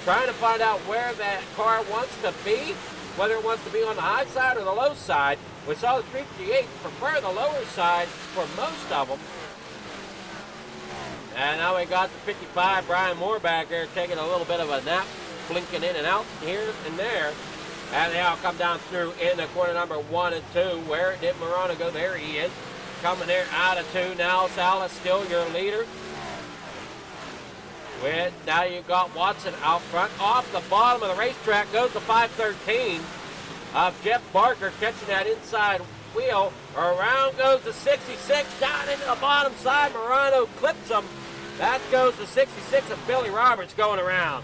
Trying to find out where that car wants to be. Whether it wants to be on the high side or the low side. We saw the 358 prefer the lower side for most of them. And now we got the 55, Brian Moore back there taking a little bit of a nap, blinking in and out here and there. And they all come down through in the corner number 1 and 2. Where did Morano go? There he is. Coming there out of 2 now. Salas still your leader. Now you've got Watson out front. Off the bottom of the racetrack goes the 513 of Jeff Barker catching that inside wheel. Around goes the 66 down into the bottom side. Morano clips him. That goes the 66 of Billy Roberts going around.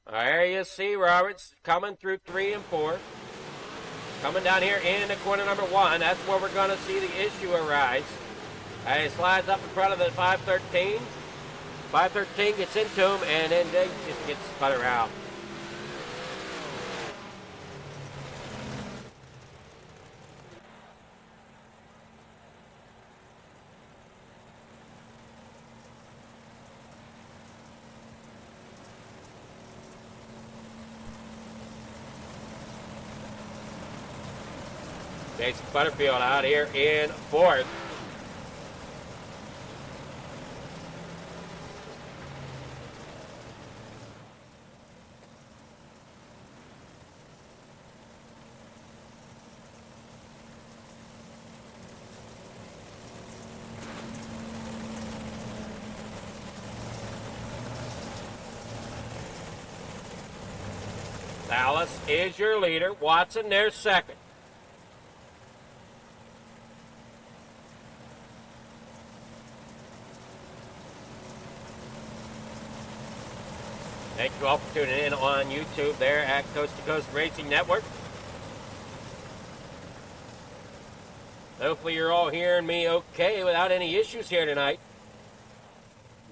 There you see Roberts coming through 3 and 4. Coming down here in the corner number 1, that's where we're going to see the issue arise. He slides up in front of the 513. 513 gets into him, and then they just get spun around. Jason Butterfield out here in fourth. Dallas is your leader. Watson, there's second. Thank you all for tuning in on YouTube there at Coast to Coast Racing Network. Hopefully you're all hearing me okay without any issues here tonight.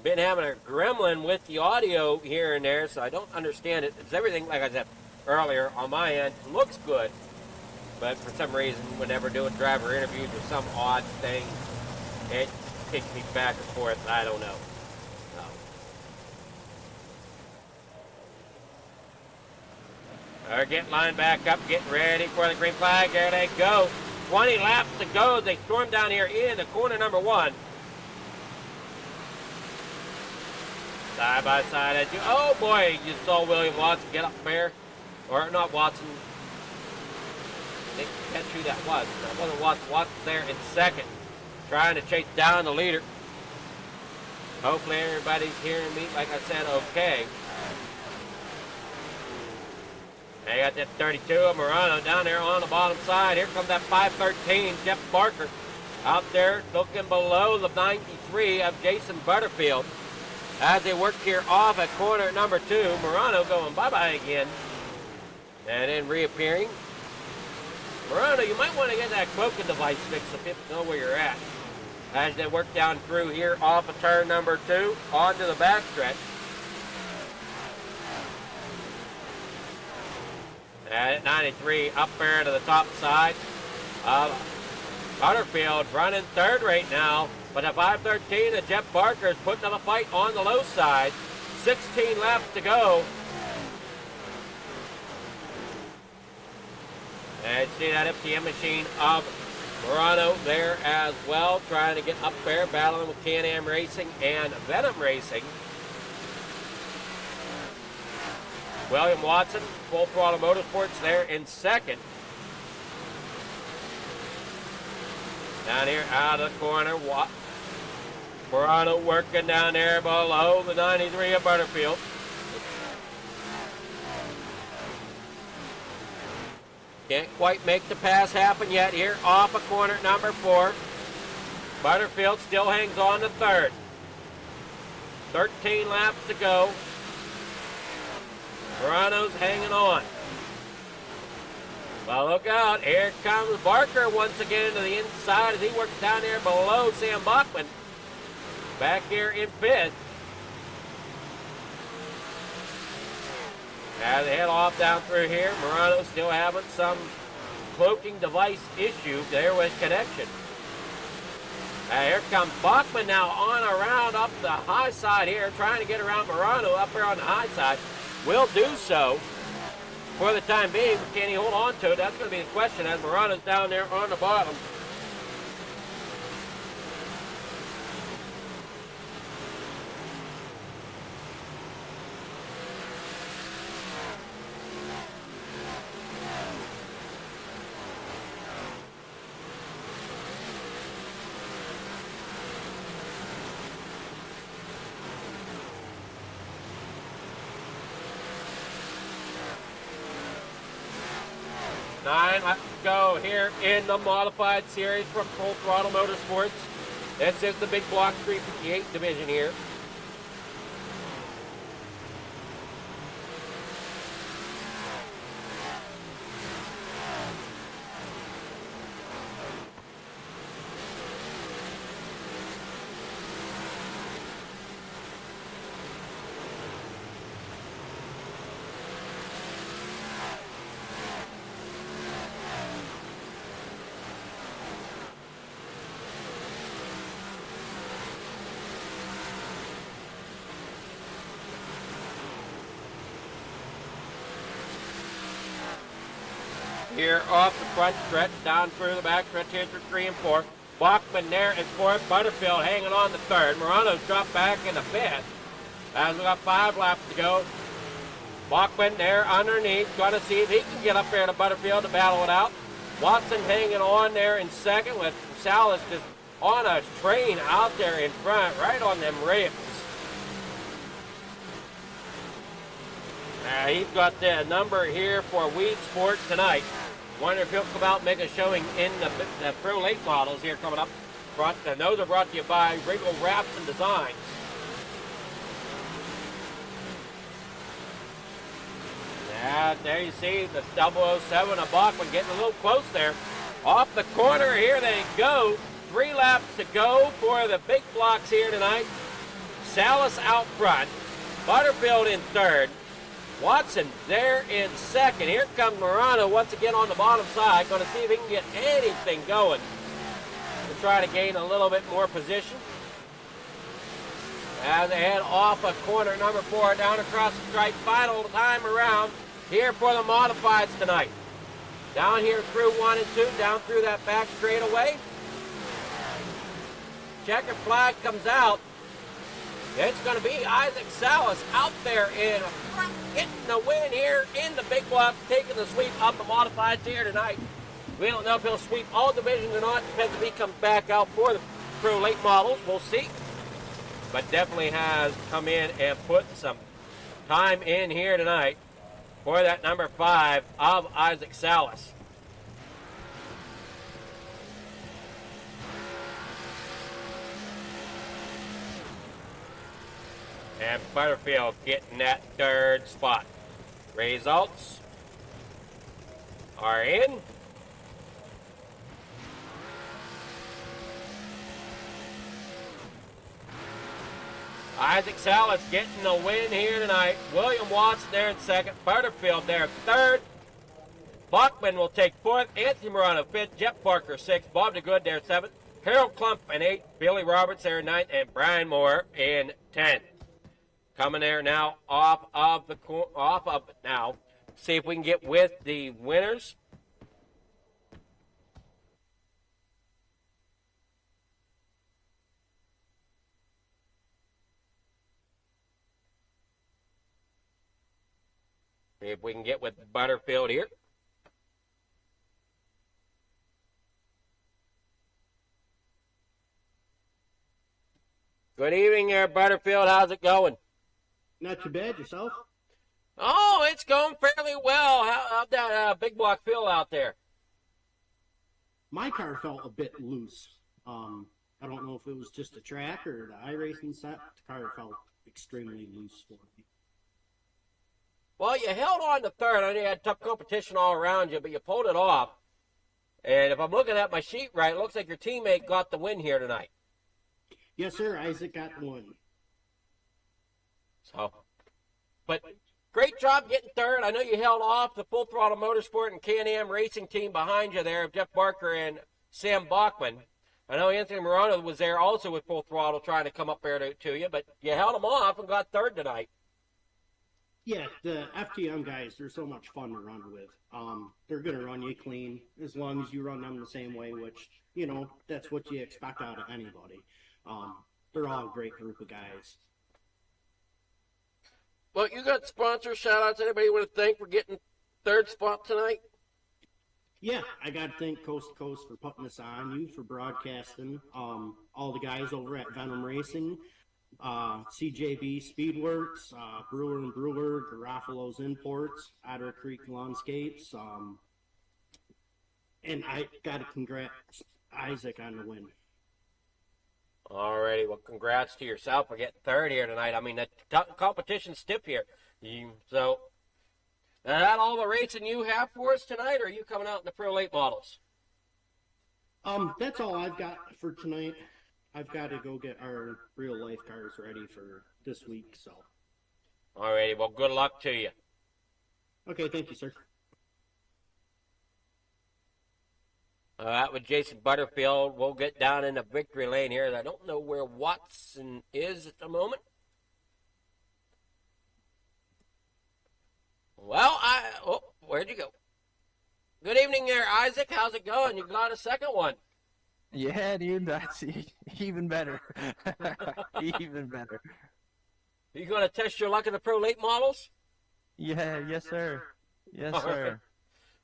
Been having a gremlin with the audio here and there, so I don't understand it. It's everything, like I said earlier, on my end, looks good. But for some reason, whenever doing driver interviews or some odd thing, it kicks me back and forth. I don't know. They're getting lined back up, getting ready for the green flag. There they go. 20 laps to go. They storm down here into corner number 1. Side by side as you, oh boy, you saw William Watson get up there. Or not Watson. I think that's who that was. That wasn't Watson. Watson's there in second, trying to chase down the leader. Hopefully everybody's hearing me, like I said, okay. They got that 32 of Morano down there on the bottom side. Here comes that 513, Jeff Barker, out there looking below the 93 of Jason Butterfield. As they work here off at corner number 2, Morano going bye-bye again. And then reappearing. Morano, you might want to get that cloaking device fixed if you know where you're at. As they work down through here off of turn number 2, onto the backstretch. At 93, up there to the top side of Butterfield, running third right now. But at 513, the Jeff Barker is putting up a fight on the low side. 16 laps to go. And see that FTM machine of Morano there as well, trying to get up there, battling with Can-Am Racing and Venom Racing. William Watson, Full Throttle Motorsports there in second. Down here out of the corner, Morano working down there below the 93 of Butterfield. Can't quite make the pass happen yet here off of corner number 4. Butterfield still hangs on to third. 13 laps to go. Morano's hanging on. Well, look out. Here comes Barker once again to the inside as he works down there below Sam Bachman. Back here in 5th. As they head off down through here, Morano still having some cloaking device issue there with connection. Here comes Bachman now on around up the high side here, trying to get around Morano up there on the high side. Will do so for the time being, but can he hold on to it? That's going to be the question as Morano's down there on the bottom. Let's go here in the modified series from Full Throttle Motorsports. This is the big block 358 division here. here off the front stretch, down through the back stretch here through 3 and 4. Bachman there in 4th, Butterfield hanging on the 3rd. Morano's dropped back in the 5th. As we got 5 laps to go. Bachman there underneath, going to see if he can get up there to Butterfield to battle it out. Watson hanging on there in 2nd with Salas just on a train out there in front, right on them rails. He's got the number here for Weedsport tonight. Wonder if he'll come out and make a showing in the Pro Late models here coming up. And those are brought to you by Regal Wraps and Designs. And there you see the 007 of Bachman getting a little close there. Off the corner, here they go. 3 laps to go for the big blocks here tonight. Salas out front. Butterfield in 3rd. Watson there in 2nd. Here comes Morano once again on the bottom side. Going to see if he can get anything going to try to gain a little bit more position. As they head off of corner number 4 down across the stripe. Final time around here for the modifieds tonight. Down here through 1 and 2, down through that back straightaway. Checker flag comes out. It's going to be Isaac Salas out there in front, getting the win here in the big blocks, taking the sweep up the modifieds here tonight. We don't know if he'll sweep all divisions or not. Depends if he comes back out for the Pro Late models. We'll see. But definitely has come in and put some time in here tonight for that number 5 of Isaac Salas. And Butterfield getting that 3rd spot. Results are in. Isaac Salas getting the win here tonight. William Watson there in 2nd. Butterfield there 3rd. Bachman will take 4th. Anthony Morano 5th. Jeff Parker 6th. Bob DeGood there 7th. Harold Klump in 8th. Billy Roberts there in 9th. And Brian Moore in 10th. Coming there now off of it now. See if we can get with the winners. See if we can get with Butterfield here. Good evening there, Butterfield. How's it going? Not too bad. Yourself? Oh, it's going fairly well. How'd that big block feel out there? My car felt a bit loose. I don't know if it was just the track or the iRacing set. The car felt extremely loose for me. Well, you held on to 3rd. I know you had tough competition all around you, but you pulled it off. And if I'm looking at my sheet right, it looks like your teammate got the win here tonight. Yes, sir. Isaac got one. So, but great job getting 3rd. I know you held off the Full Throttle Motorsport and Can-Am Racing team behind you there, Jeff Barker and Sam Bachman. I know Anthony Morano was there also with Full Throttle trying to come up there to you, but you held them off and got 3rd tonight. Yeah, the FTM guys, they're so much fun to run with. They're going to run you clean as long as you run them the same way, which, you know, that's what you expect out of anybody. They're all a great group of guys. Well, you got sponsors, shout-outs, anybody you want to thank for getting 3rd spot tonight? Yeah, I got to thank Coast to Coast for putting this on, you for broadcasting, all the guys over at Venom Racing, CJB Speedworks, Brewer and Brewer, Garofalo's Imports, Otter Creek Lawnscapes, and I got to congrats Isaac on the win. Alrighty, well, congrats to yourself for getting 3rd here tonight. I mean, the competition's stiff here. So, is that all the racing you have for us tonight, or are you coming out in the Pro Late models? That's all I've got for tonight. I've got to go get our real life cars ready for this week, so. Alrighty, well, good luck to you. Okay, thank you, sir. That was Jason Butterfield. We'll get down into victory lane here. I don't know where Watson is at the moment. Well, where'd you go? Good evening there, Isaac. How's it going? You got a second one. Yeah, dude, that's even better. Even better. You going to test your luck in the Pro Late models? Yeah, yes, sir. Yes, All sir. right.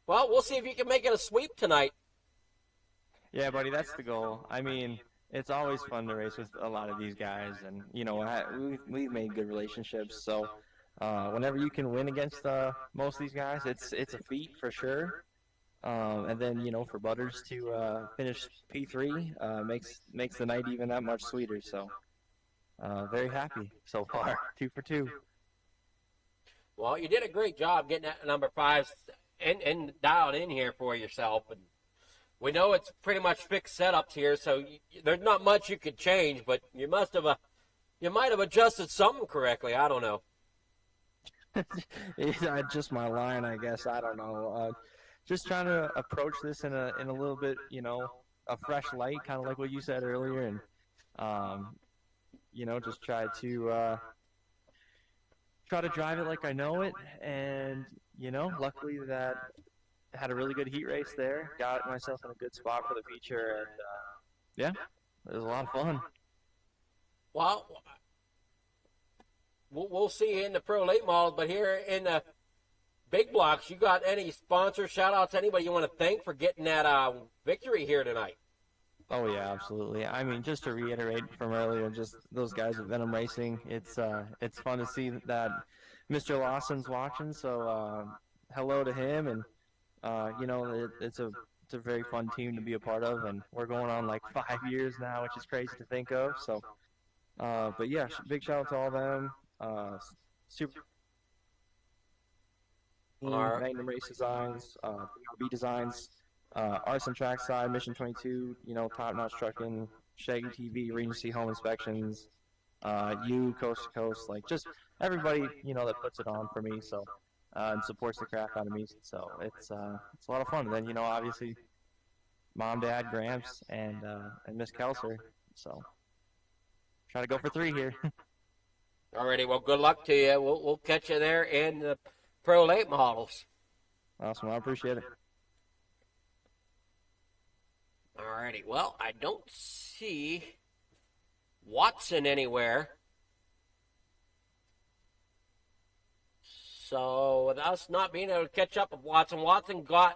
Well, we'll see if you can make it a sweep tonight. Yeah, buddy, that's the goal. I mean, it's always fun to race with a lot of these guys, and you know, we've made good relationships. So whenever you can win against most of these guys, it's a feat for sure. And then, you know, for Butters to finish P3 makes the night even that much sweeter. So very happy so far. 2 for 2. Well, you did a great job getting that number 5 and dialed in here for yourself. And we know it's pretty much fixed setups here, so there's not much you could change. But you might have adjusted something correctly. I don't know. Yeah, just my line, I guess. I don't know. Just trying to approach this in a little bit, you know, a fresh light, kind of like what you said earlier, and you know, just try to drive it like I know it, and you know, luckily that had a really good heat race there, got myself in a good spot for the feature, and yeah, it was a lot of fun. Well, we'll see you in the Pro Late model, but here in the big blocks, you got any sponsors, shout-outs, anybody you want to thank for getting that victory here tonight? Oh yeah, absolutely. I mean, just to reiterate from earlier, just those guys at Venom Racing, it's fun to see that Mr. Lawson's watching, so hello to him, and you know, it's a very fun team to be a part of, and we're going on like 5 years now, which is crazy to think of. So but yeah, big shout out to all of them. Super Magnum Race Designs, B Designs, Arson Trackside, Mission 22, you know, Top Notch Trucking, Shaggy TV, Regency Home Inspections, you, Coast to Coast, like just everybody, you know, that puts it on for me, so and supports the crap out of me. So it's a lot of fun. And then, you know, obviously Mom, Dad, Gramps, and Miss Kelser. So try to go for 3 here. Alrighty, well, good luck to you. We'll catch you there in the Pro Late models. Awesome, I appreciate it. Alrighty, well, I don't see Watson anywhere. So with us not being able to catch up with Watson got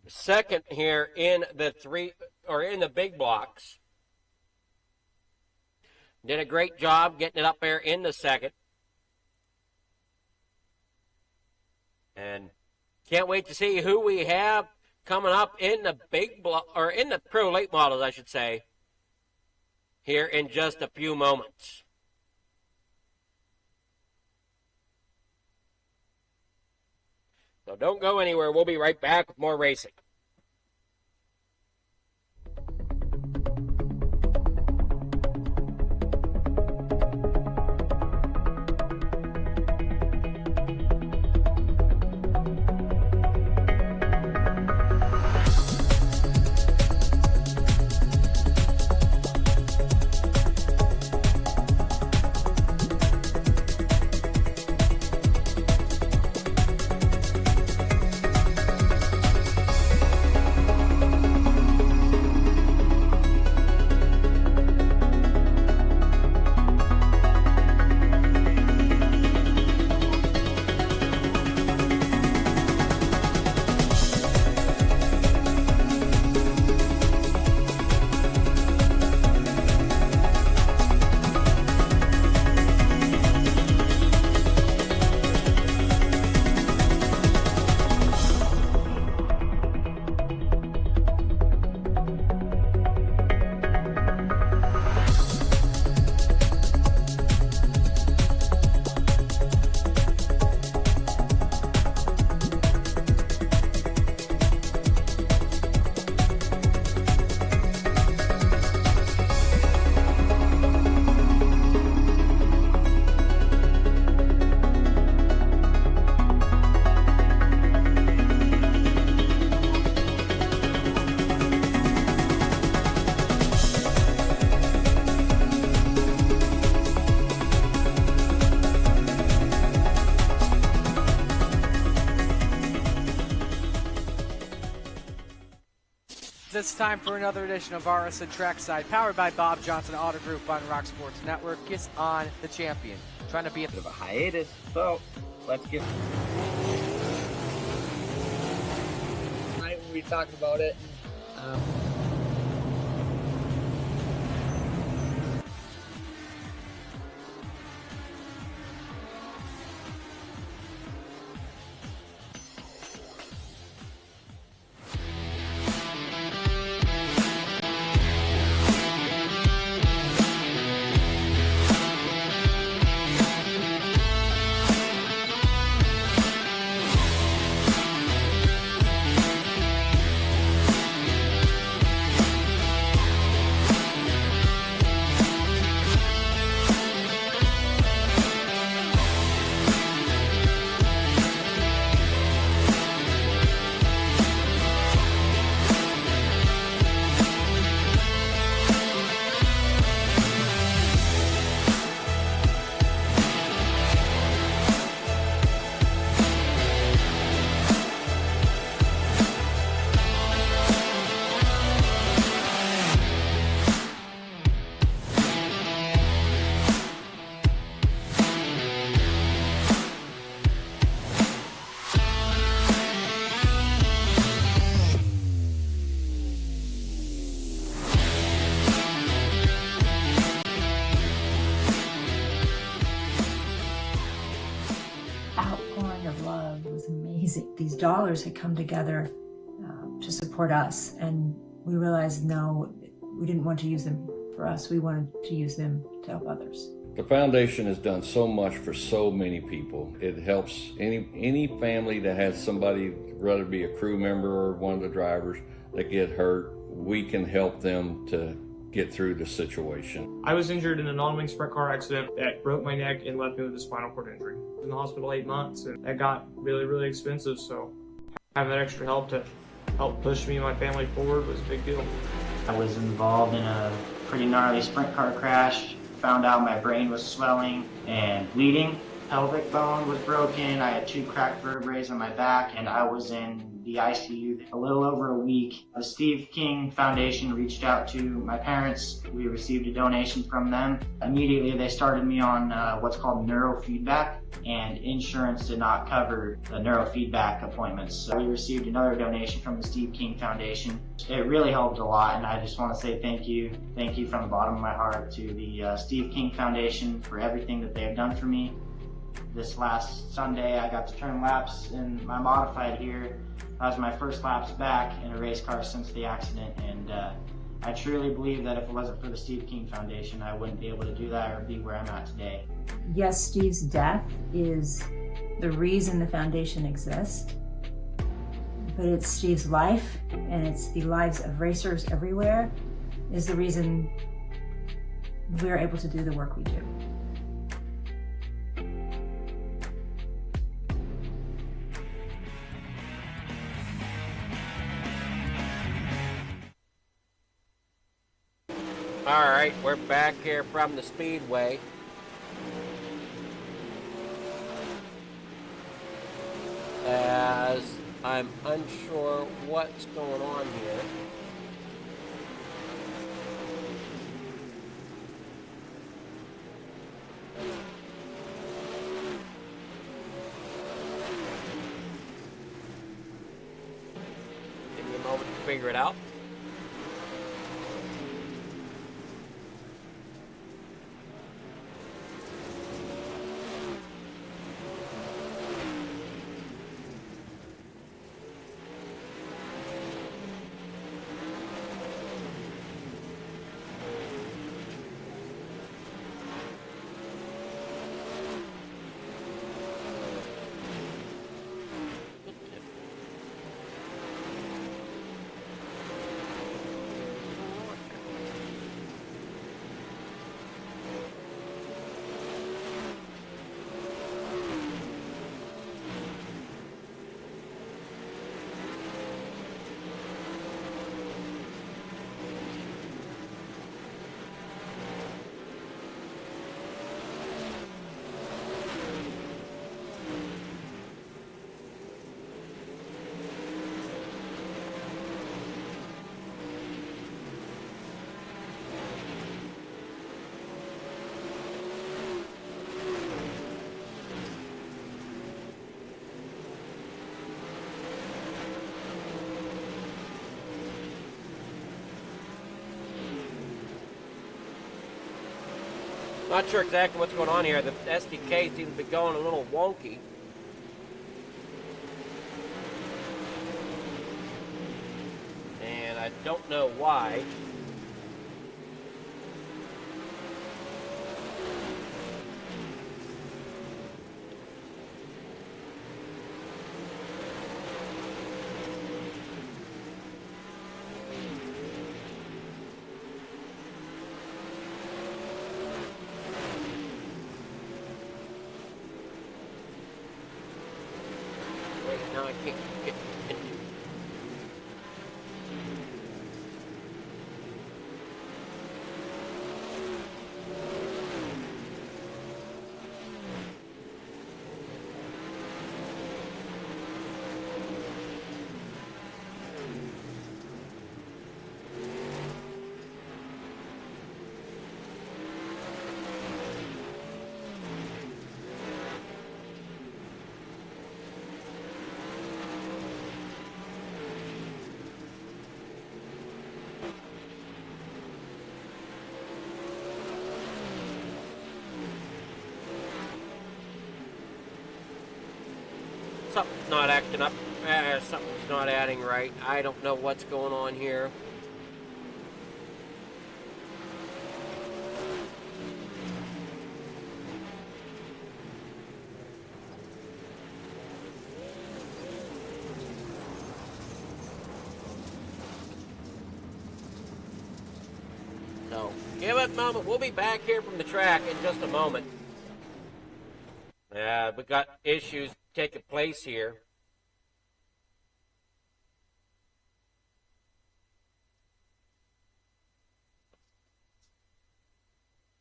second here in the big blocks. Did a great job getting it up there in the second. And can't wait to see who we have coming up in the big block, or in the Pro Late models, I should say, here in just a few moments. So don't go anywhere. We'll be right back with more racing. It's time for another edition of RSN Trackside, powered by Bob Johnson Auto Group on Rock Sports Network. Gets on the champion, trying to be a bit of a hiatus, so let's get. Right when we talked about it. Outpouring of love was amazing. These dollars had come together to support us, and we realized no, we didn't want to use them for us. We wanted to use them to help others. The foundation has done so much for so many people. It helps any family that has somebody, whether it be a crew member or one of the drivers, that get hurt. We can help them to get through the situation. I was injured in a non-wing sprint car accident that broke my neck and left me with a spinal cord injury. I was in the hospital 8 months, and that got really, really expensive, so having that extra help to help push me and my family forward was a big deal. I was involved in a pretty gnarly sprint car crash. Found out my brain was swelling and bleeding. Pelvic bone was broken. I had 2 cracked vertebrae on my back, and I was in the ICU a little over a week. The Steve King Foundation reached out to my parents. We received a donation from them. Immediately they started me on what's called neurofeedback, and insurance did not cover the neurofeedback appointments. So we received another donation from the Steve King Foundation. It really helped a lot, and I just want to say thank you from the bottom of my heart to the Steve King Foundation for everything that they have done for me. This last Sunday I got to turn laps in my modified here. That was my first laps back in a race car since the accident, and I truly believe that if it wasn't for the Steve King Foundation, I wouldn't be able to do that or be where I'm at today. Yes, Steve's death is the reason the foundation exists, but it's Steve's life, and it's the lives of racers everywhere, is the reason we're able to do the work we do. All right, we're back here from the Speedway. As I'm unsure what's going on here. Give me a moment to figure it out. Not sure exactly what's going on here. The SDK seems to be going a little wonky. And I don't know why. Wait, now I can't get into. Something's not acting up. Something's not adding right. I don't know what's going on here. So, give it a moment. We'll be back here from the track in just a moment. We got issues taking place here.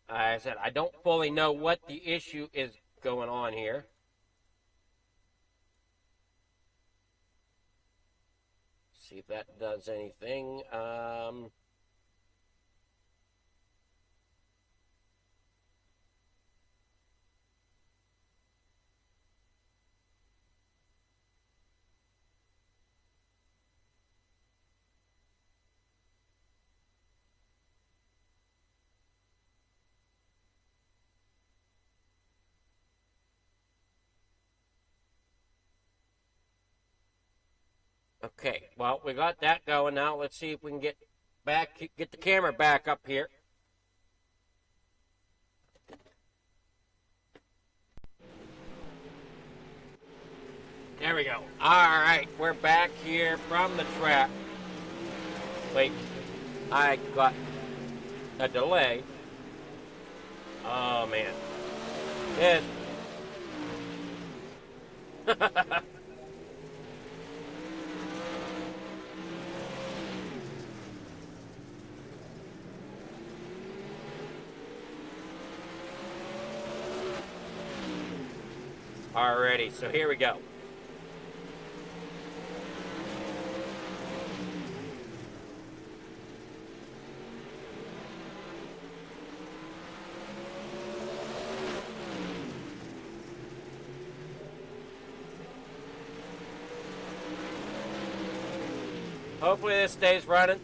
I said I don't fully know what the issue is going on here. See if that does anything. Okay, well, we got that going now. Let's see if we can get the camera back up here. There we go. All right, we're back here from the track. Wait, I got a delay. Oh, man. Yes. Alrighty, so here we go. Hopefully this stays running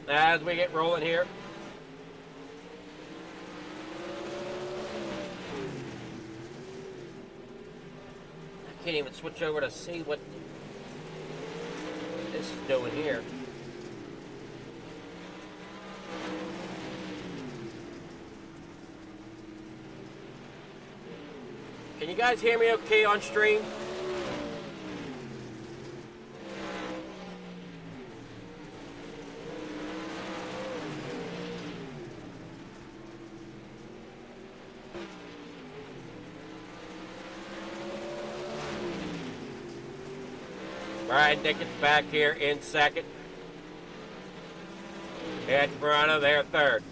as we get rolling here. I can't even switch over to see what this is doing here. Can you guys hear me okay on stream? Brian Dickett's back here in second. Ed Verano there third.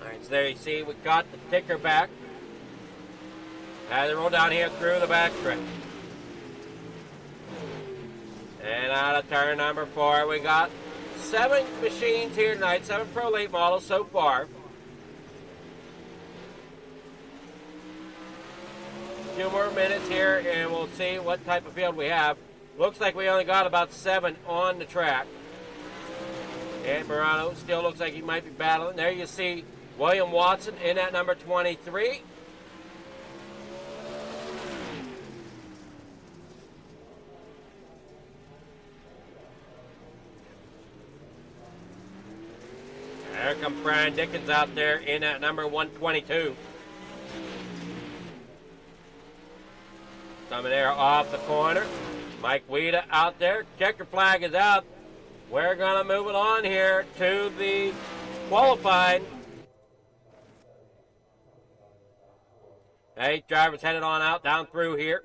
All right, so there you see we got the ticker back. As they roll down here through the backstretch. And out of turn number 4, we got 7 machines here tonight, 7 Pro Late models so far. few more minutes here, and we'll see what type of field we have. Looks like we only got about 7 on the track. And Morano still looks like he might be battling. There you see William Watson in at number 23. There comes Brian Dickens out there in at number 122. Coming there off the corner. Mike Weeda out there. Checker flag is out. We're going to move it on here to the qualifying. 8 drivers headed on out down through here.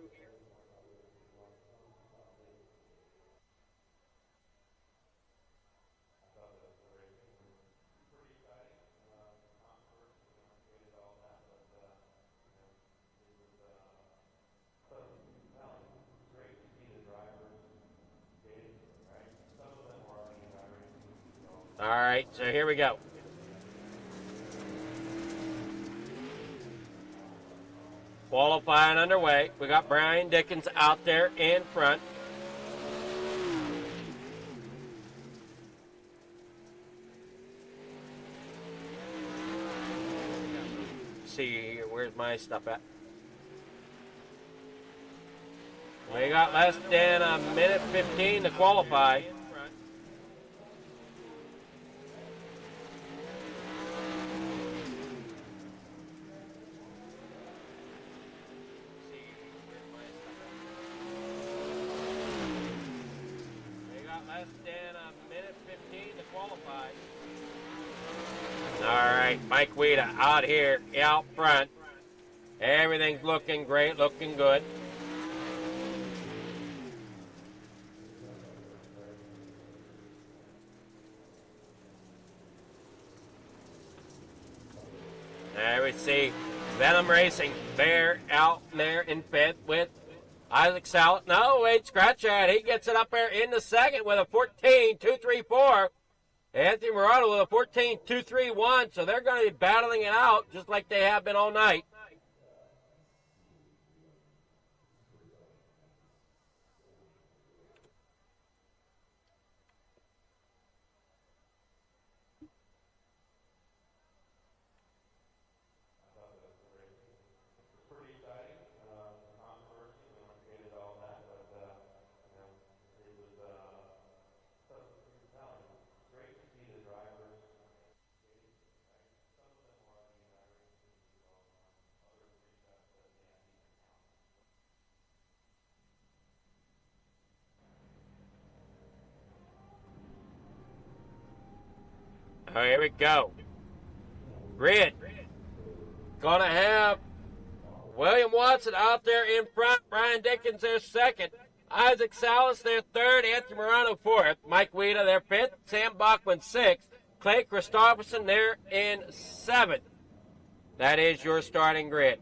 All right, so here we go. Qualifying underway. We got Brian Dickens out there in front. Let's see here, where's my stuff at? We got less than a minute 15 to qualify. All right, Mike Weeda out here, out front. Everything's looking great, looking good. There we see Venom Racing, Bear out there in fifth with Isaac Sallet. No, wait, scratch that. He gets it up there in the second with a 14.234. Anthony Morano with a 14.231, so they're going to be battling it out just like they have been all night. Oh, here we go. Grid. Gonna have William Watson out there in front. Brian Dickens there second. Isaac Salas there third. Anthony Morano fourth. Mike Weeda there fifth. Sam Bachman sixth. Clay Christopherson there in seventh. That is your starting grid.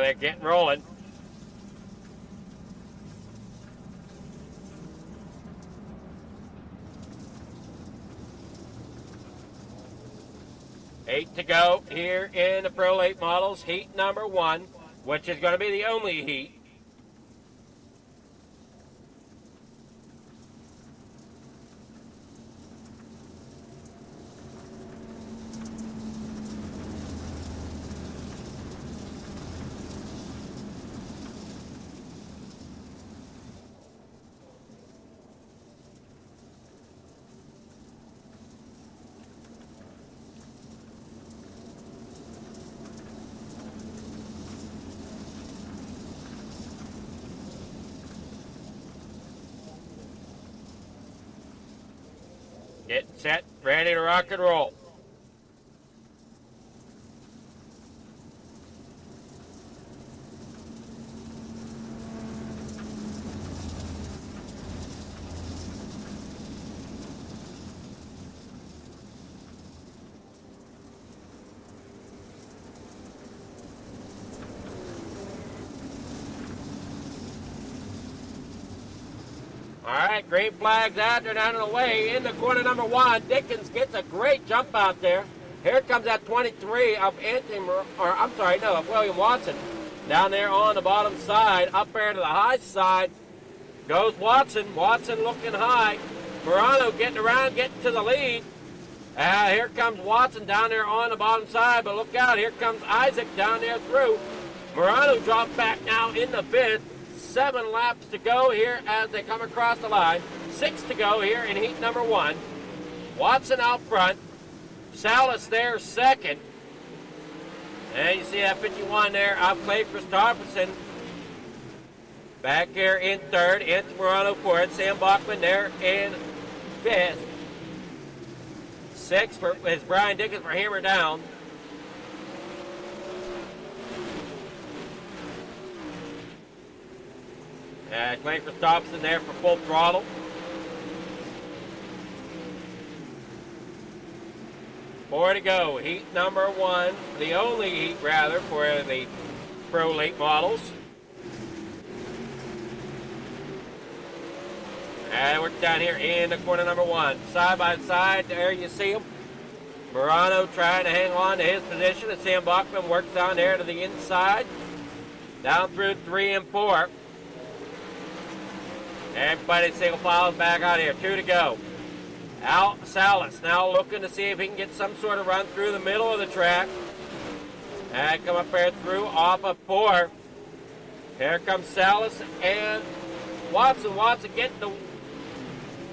They're getting rolling. Eight to go here in the Pro Late Models, heat number 1, which is going to be the only heat. Get set, ready to rock and roll. All right, green flag's out there, down and away. In the corner number 1, Dickens gets a great jump out there. Here comes that 23 of of William Watson. Down there on the bottom side, up there to the high side goes Watson. Watson looking high. Morano getting around, getting to the lead. Here comes Watson down there on the bottom side, but look out, here comes Isaac down there through. Morano dropped back now in the 5th. 7 laps to go here as they come across the line. 6 to go here in heat number 1. Watson out front. Salas there second. And you see that 51 there of Clay Christopherson. Back here in 3rd. Anthony Morano 4th. Sam Bachman there in 5th. 6th is Brian Dickens for Hammer Down. Clay Christopherson there for Full Throttle. Four to go. Heat number 1. The only heat, rather, for the Pro Late models. And we're down here in the corner number 1. Side by side, there you see him. Morano trying to hang on to his position as Sam Bachman works down there to the inside. Down through 3 and 4. Everybody single files back out here. 2 to go. Out Salas now looking to see if he can get some sort of run through the middle of the track. And come up there through off of 4. Here comes Salas and Watson. Watson getting the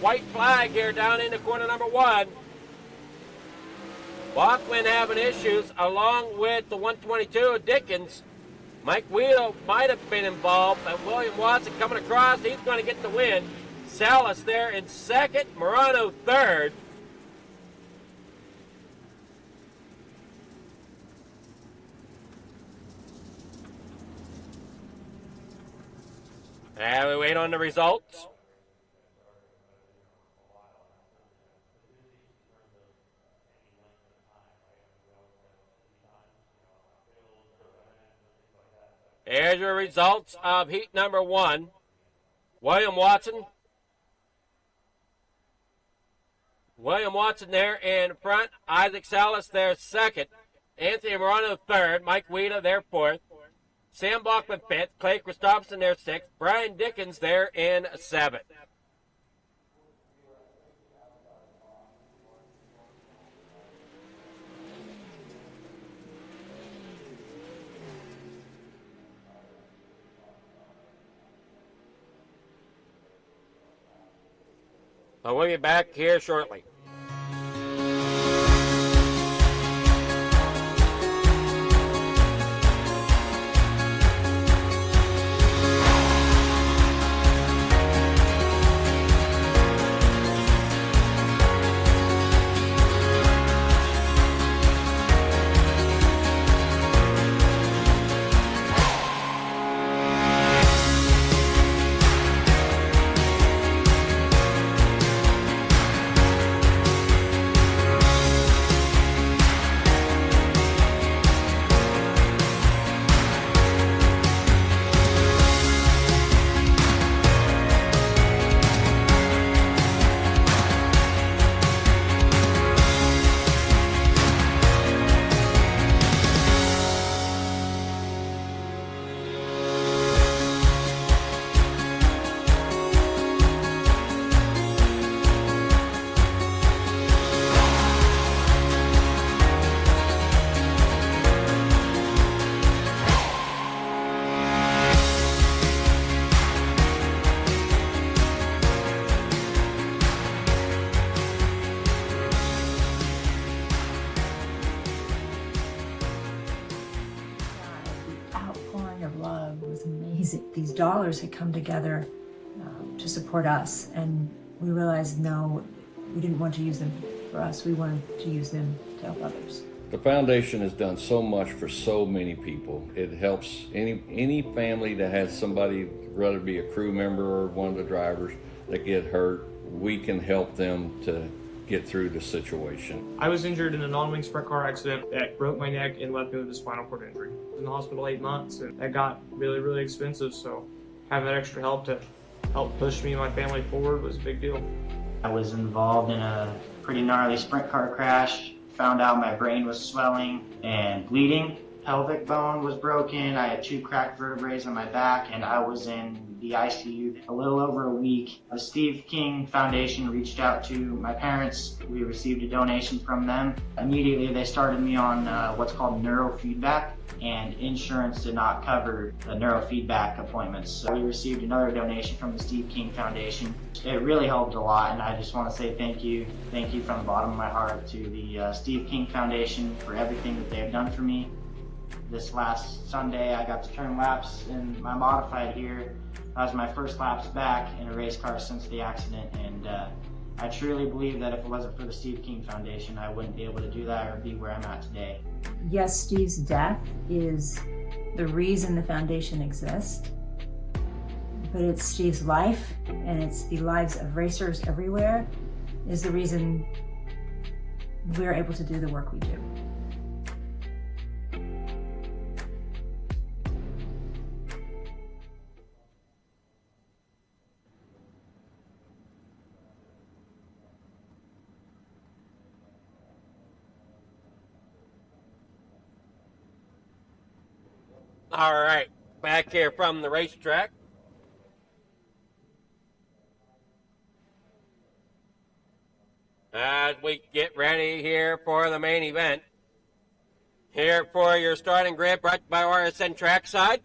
white flag here down in the corner number 1. Bachman having issues along with the 122 of Dickens. Mike Wheeler might have been involved, but William Watson coming across, he's going to get the win. Salas there in 2nd, Morano 3rd. And we wait on the results. Here's your results of heat number 1. William Watson there in front. Isaac Salas there 2nd. Anthony Morano 3rd. Mike Wheeler there 4th. Sam Bachman 5th. Clay Christopherson there 6th. Brian Dickens there in 7th. So we'll be back here shortly. These dollars had come together to support us, and we realized, no, we didn't want to use them for us. We wanted to use them to help others. The foundation has done so much for so many people. It helps any family that has somebody, whether it be a crew member or one of the drivers, that get hurt. We can help them to get through the situation. I was injured in a non-wing sprint car accident that broke my neck and left me with a spinal cord injury. I was in the hospital 8 months, and that got really, really expensive, so having that extra help to helped push me and my family forward was a big deal. I was involved in a pretty gnarly sprint car crash. Found out my brain was swelling and bleeding. Pelvic bone was broken. I had 2 cracked vertebrae on my back, and I was in the ICU a little over a week. The Steve King Foundation reached out to my parents. We received a donation from them. Immediately, they started me on what's called neurofeedback, and insurance did not cover the neurofeedback appointments. So we received another donation from the Steve King Foundation. It really helped a lot, and I just want to say thank you. Thank you from the bottom of my heart to the Steve King Foundation for everything that they have done for me. This last Sunday, I got to turn laps in my modified here. That was my first laps back in a race car since the accident, and I truly believe that if it wasn't for the Steve King Foundation, I wouldn't be able to do that or be where I'm at today. Yes, Steve's death is the reason the foundation exists, but it's Steve's life, and it's the lives of racers everywhere, is the reason we're able to do the work we do. All right, back here from the racetrack. As we get ready here for the main event. Here for your starting grid, brought to you by RSN Trackside.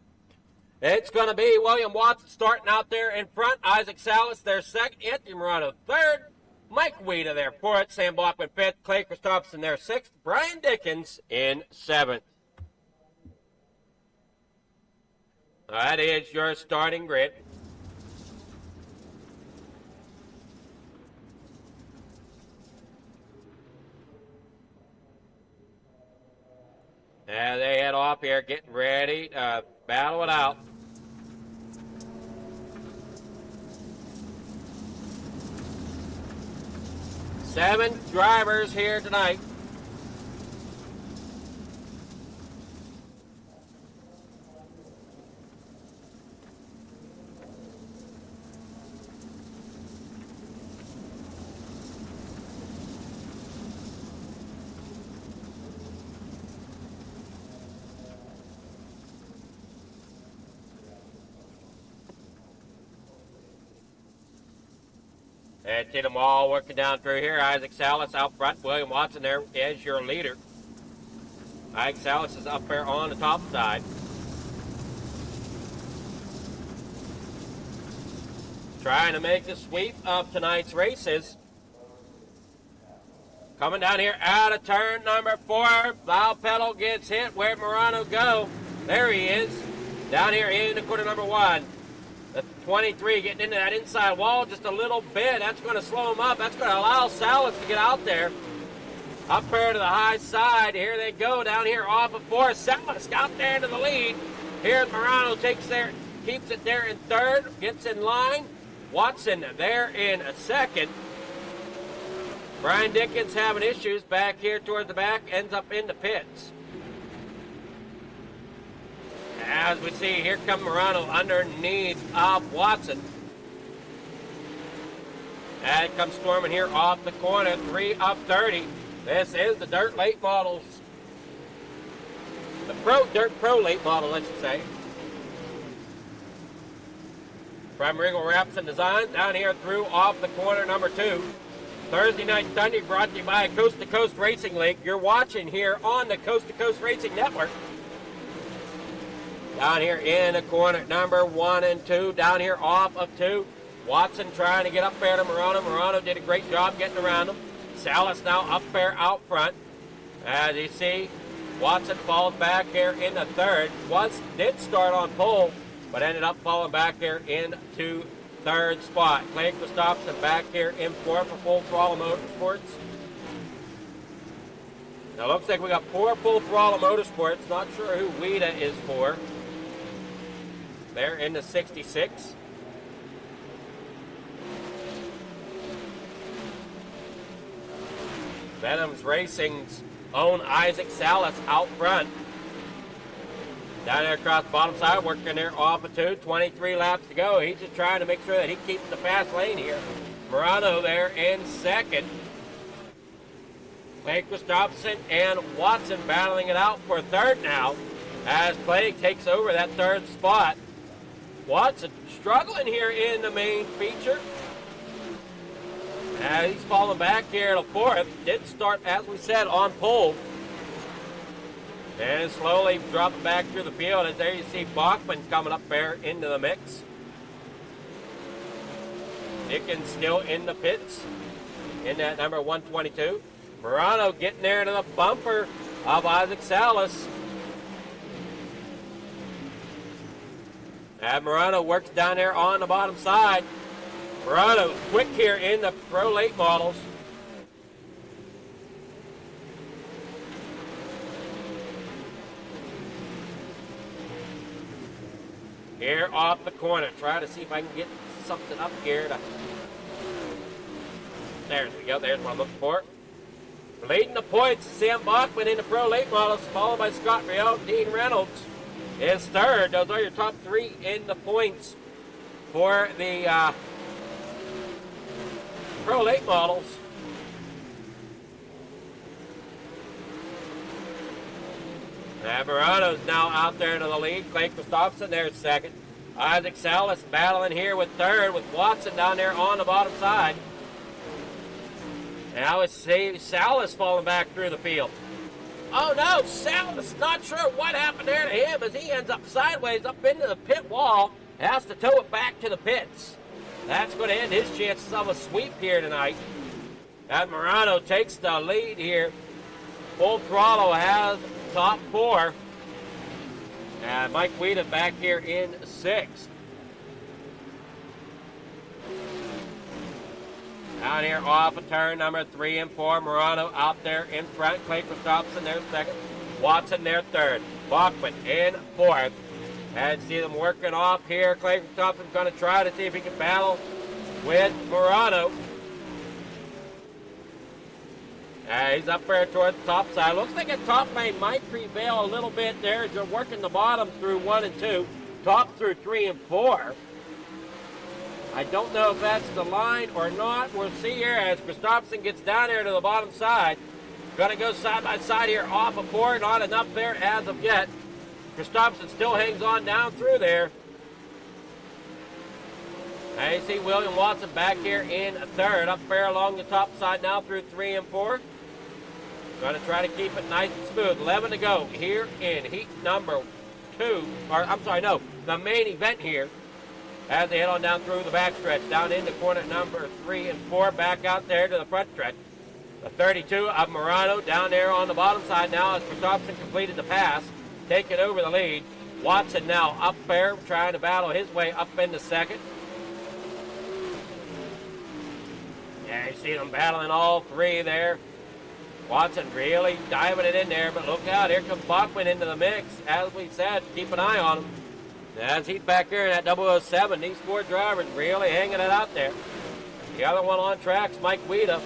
It's going to be William Watson starting out there in front. Isaac Salas there second. Anthony Morano third. Mike Weeda there fourth. Sam Blockman fifth. Clay Christopherson there sixth. Brian Dickens in seventh. That is your starting grid. And they head off here, getting ready to battle it out. Seven drivers here tonight. And see them all working down through here. Isaac Salas out front. William Watson there is your leader. Isaac Salas is up there on the top side. Trying to make the sweep of tonight's races. Coming down here out of turn number 4. Loud pedal gets hit. Where'd Morano go? There he is. Down here in corner number 1. The 23 getting into that inside wall just a little bit. That's going to slow him up. That's going to allow Salas to get out there. Up there to the high side. Here they go down here off of 4. Salas out there into the lead. Here Morano keeps it there in third. Gets in line. Watson there in a second. Brian Dickens having issues back here towards the back. Ends up in the pits. As we see, here comes Morano underneath of Watson. And comes storming here off the corner, 3 of 30. This is the Dirt Late Models. The Dirt Pro Late Model, let's say. From Regal Wraps and Design, down here through off the corner, number 2. Thursday Night Thunder brought to you by Coast to Coast Racing League. You're watching here on the Coast to Coast Racing Network. Down here in the corner, number 1 and 2. Down here off of 2. Watson trying to get up there to Morano. Morano did a great job getting around him. Salas now up there out front. As you see, Watson falls back here in the third. Did start on pole, but ended up falling back here into third spot. Clay Christopherson back here in fourth for Full Throttle Motorsports. Now looks like we got 4 Full Throttle Motorsports. Not sure who Weeda is for. They're in the 66. Venoms Racing's own Isaac Salas out front. Down there across the bottom side, working there off of 2, 23 laps to go. He's just trying to make sure that he keeps the fast lane here. Morano there in second. Clay Christopherson and Watson battling it out for third now as Clay takes over that third spot. Watson struggling here in the main feature. He's falling back here to fourth. Did start, as we said, on pole. And slowly dropping back through the field. And there you see Bachman coming up there into the mix. Dickens still in the pits in that number 122. Morano getting there to the bumper of Isaac Salas. And Morano works down there on the bottom side. Morano's quick here in the Pro Late models. Here off the corner. Try to see if I can get something up here. There we go. There's what I'm looking for. Leading the points, Sam Bachman in the Pro Late models, followed by Scott Riel. Dean Reynolds is third. Those are your top three in the points for the Pro Late models. And Morano's now out there to the lead. Clay Christopherson there's second. Isaac Salas battling here with third, with Watson down there on the bottom side. Now it's Salas falling back through the field. Oh no, Salas, not sure what happened there to him as he ends up sideways up into the pit wall. Has to tow it back to the pits. That's going to end his chances of a sweep here tonight. And Morano takes the lead here. Full throttle has top four. And Mike Weeda back here in sixth. Down here off of turn number 3 and 4. Morano out there in front. Clay Christopherson there second. Watson there third. Bachman in fourth. And see them working off here. Clay Christopherson's going to try to see if he can battle with Morano. He's up there towards the top side. Looks like a top lane might prevail a little bit there as you're working the bottom through 1 and 2. Top through 3 and 4. I don't know if that's the line or not. We'll see here as Christopherson gets down there to the bottom side. Going to go side by side here off of 4. Not enough there as of yet. Christopherson still hangs on down through there. Now you see William Watson back here in third. Up there along the top side now through 3 and 4. Going to try to keep it nice and smooth. 11 to go here in heat number 2. Or I'm sorry, no, the main event here. As they head on down through the backstretch, down into corner number 3 and 4, back out there to the front stretch. The 32 of Morano down there on the bottom side now as Christopherson completed the pass, taking over the lead. Watson now up there trying to battle his way up into second. Yeah, you see them battling all three there. Watson really diving it in there, but look out, here comes Bachman into the mix. As we said, keep an eye on him. As he's back here in that 007, these 4 drivers really hanging it out there. The other one on track's Mike Weeda.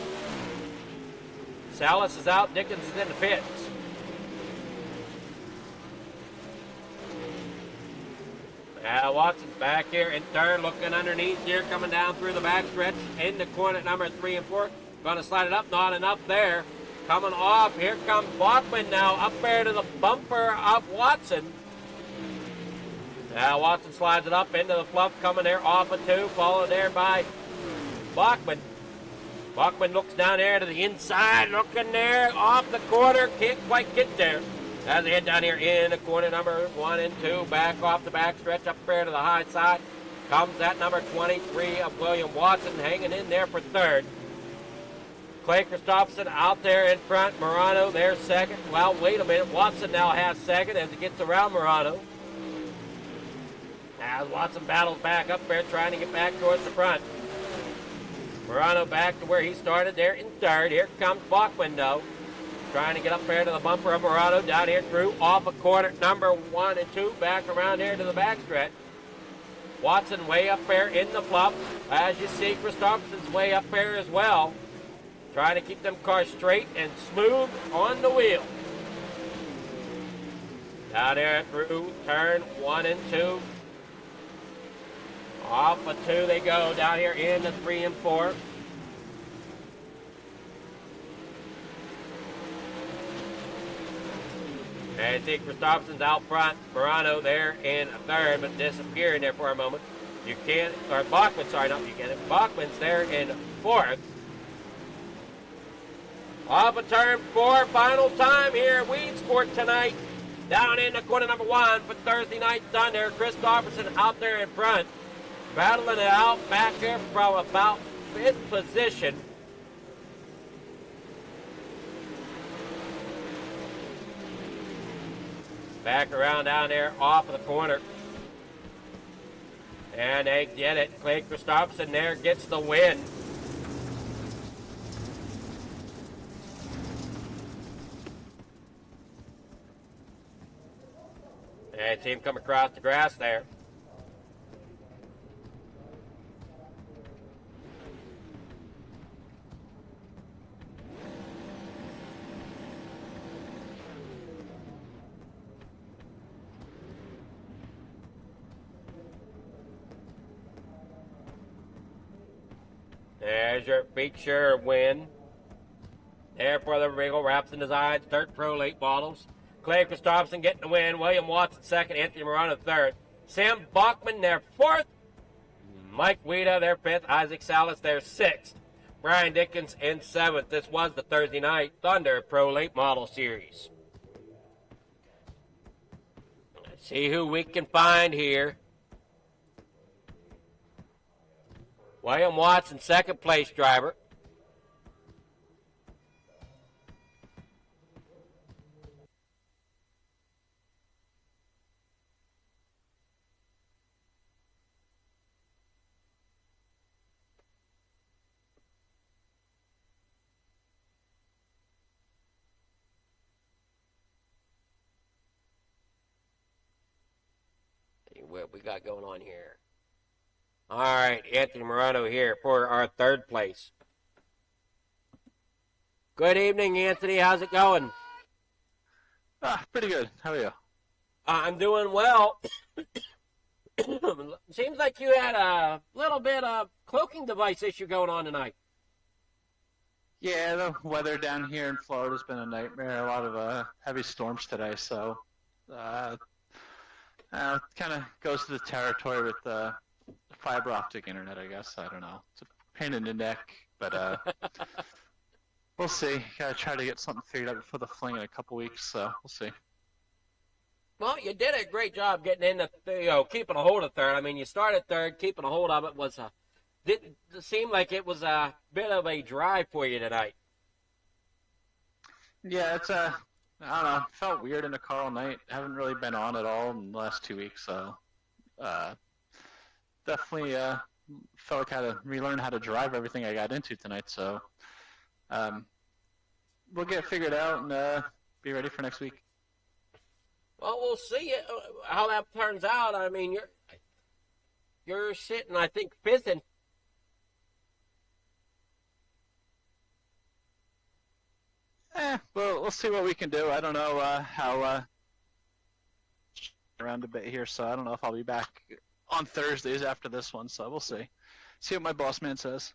Salas is out, Dickens is in the pits. Watson's back here in third, looking underneath here, coming down through the backstretch into corner number 3 and 4. Going to slide it up, not enough there. Coming off, here comes Bachman now, up there to the bumper of Watson. Now Watson slides it up into the fluff, coming there off of 2, followed there by Bachman. Bachman looks down there to the inside, looking there off the corner, can't quite get there. As they head down here in the corner number 1 and 2, back off the backstretch up there to the high side, comes that number 23 of William Watson hanging in there for third. Clay Christopherson out there in front, Morano there second. Well, wait a minute, Watson now has second as he gets around Morano. As Watson battles back up there, trying to get back towards the front. Morano back to where he started there in third. Here comes Bachman, though. Trying to get up there to the bumper of Morano, down here through off of corner number 1 and 2, back around here to the backstretch. Watson way up there in the fluff. As you see, Christopherson's way up there as well. Trying to keep them cars straight and smooth on the wheel. Down there through turn 1 and 2. Off of 2 they go. Down here into 3 and 4. And see Christopherson's out front. Morano there in 3rd, but disappearing there for a moment. Bachman, sorry, not Buchanan. Bachman's there in 4th. Off of turn 4, final time here at Weedsport tonight. Down in the corner number 1 for Thursday Night Thunder. Christopherson out there in front. Battling it out back there from about 5th position. Back around down there off of the corner. And they get it. Clay Christopherson there gets the win. And see him come across the grass there. There's your feature win. There for the Regal, wraps in his eyes, dirt pro late bottles. Clay Christopherson getting the win. William Watson 2nd, Anthony Morano 3rd. Sam Bachman there 4th. Mike Weeda there 5th. Isaac Salas there 6th. Brian Dickens in 7th. This was the Thursday Night Thunder Pro Late Model Series. Let's see who we can find here. William Watson, 2nd place driver. See what we got going on here. All right, Anthony Morano here for our 3rd place. Good evening, Anthony. How's it going? Pretty good. How are you? I'm doing well. Seems like you had a little bit of cloaking device issue going on tonight. Yeah, the weather down here in Florida's been a nightmare. A lot of heavy storms today, so kind of goes to the territory with fiber optic internet, I guess. I don't know. It's a pain in the neck, but we'll see. Gotta try to get something figured out before the fling in a couple weeks, so we'll see. Well, you did a great job getting in keeping a hold of 3rd. I mean, you started 3rd, keeping a hold of it was didn't seem like it was a bit of a drive for you tonight. Yeah, it's I don't know. Felt weird in the car all night. Haven't really been on at all in the last 2 weeks, so definitely felt like I had to relearn how to drive everything I got into tonight. So we'll get it figured out and be ready for next week. Well, we'll see how that turns out. I mean, you're sitting, I think, 5th in. Well, we'll see what we can do. I don't know how around a bit here, so I don't know if I'll be back on Thursdays after this one, so we'll see. See what my boss man says.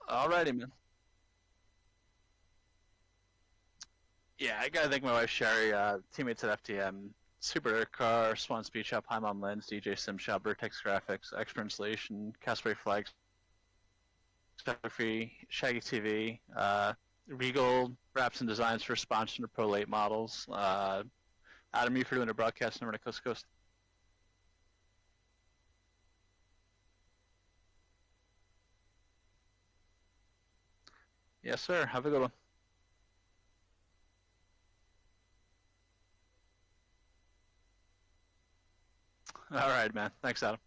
Alrighty, man. Yeah, I gotta thank my wife Sherry, teammates at FTM, Super Air Car, Swan Speed Shop, High Mom Lens, DJ Sim Shop, Vertex Graphics, Expert Installation, Casper Flags, Photography, Shaggy TV, Regal Wraps and Designs for sponsoring the Pro Late models, Adam, you for doing a broadcast number to Coast to Coast. Yes, sir. Have a good one. All right, man. Thanks, Adam.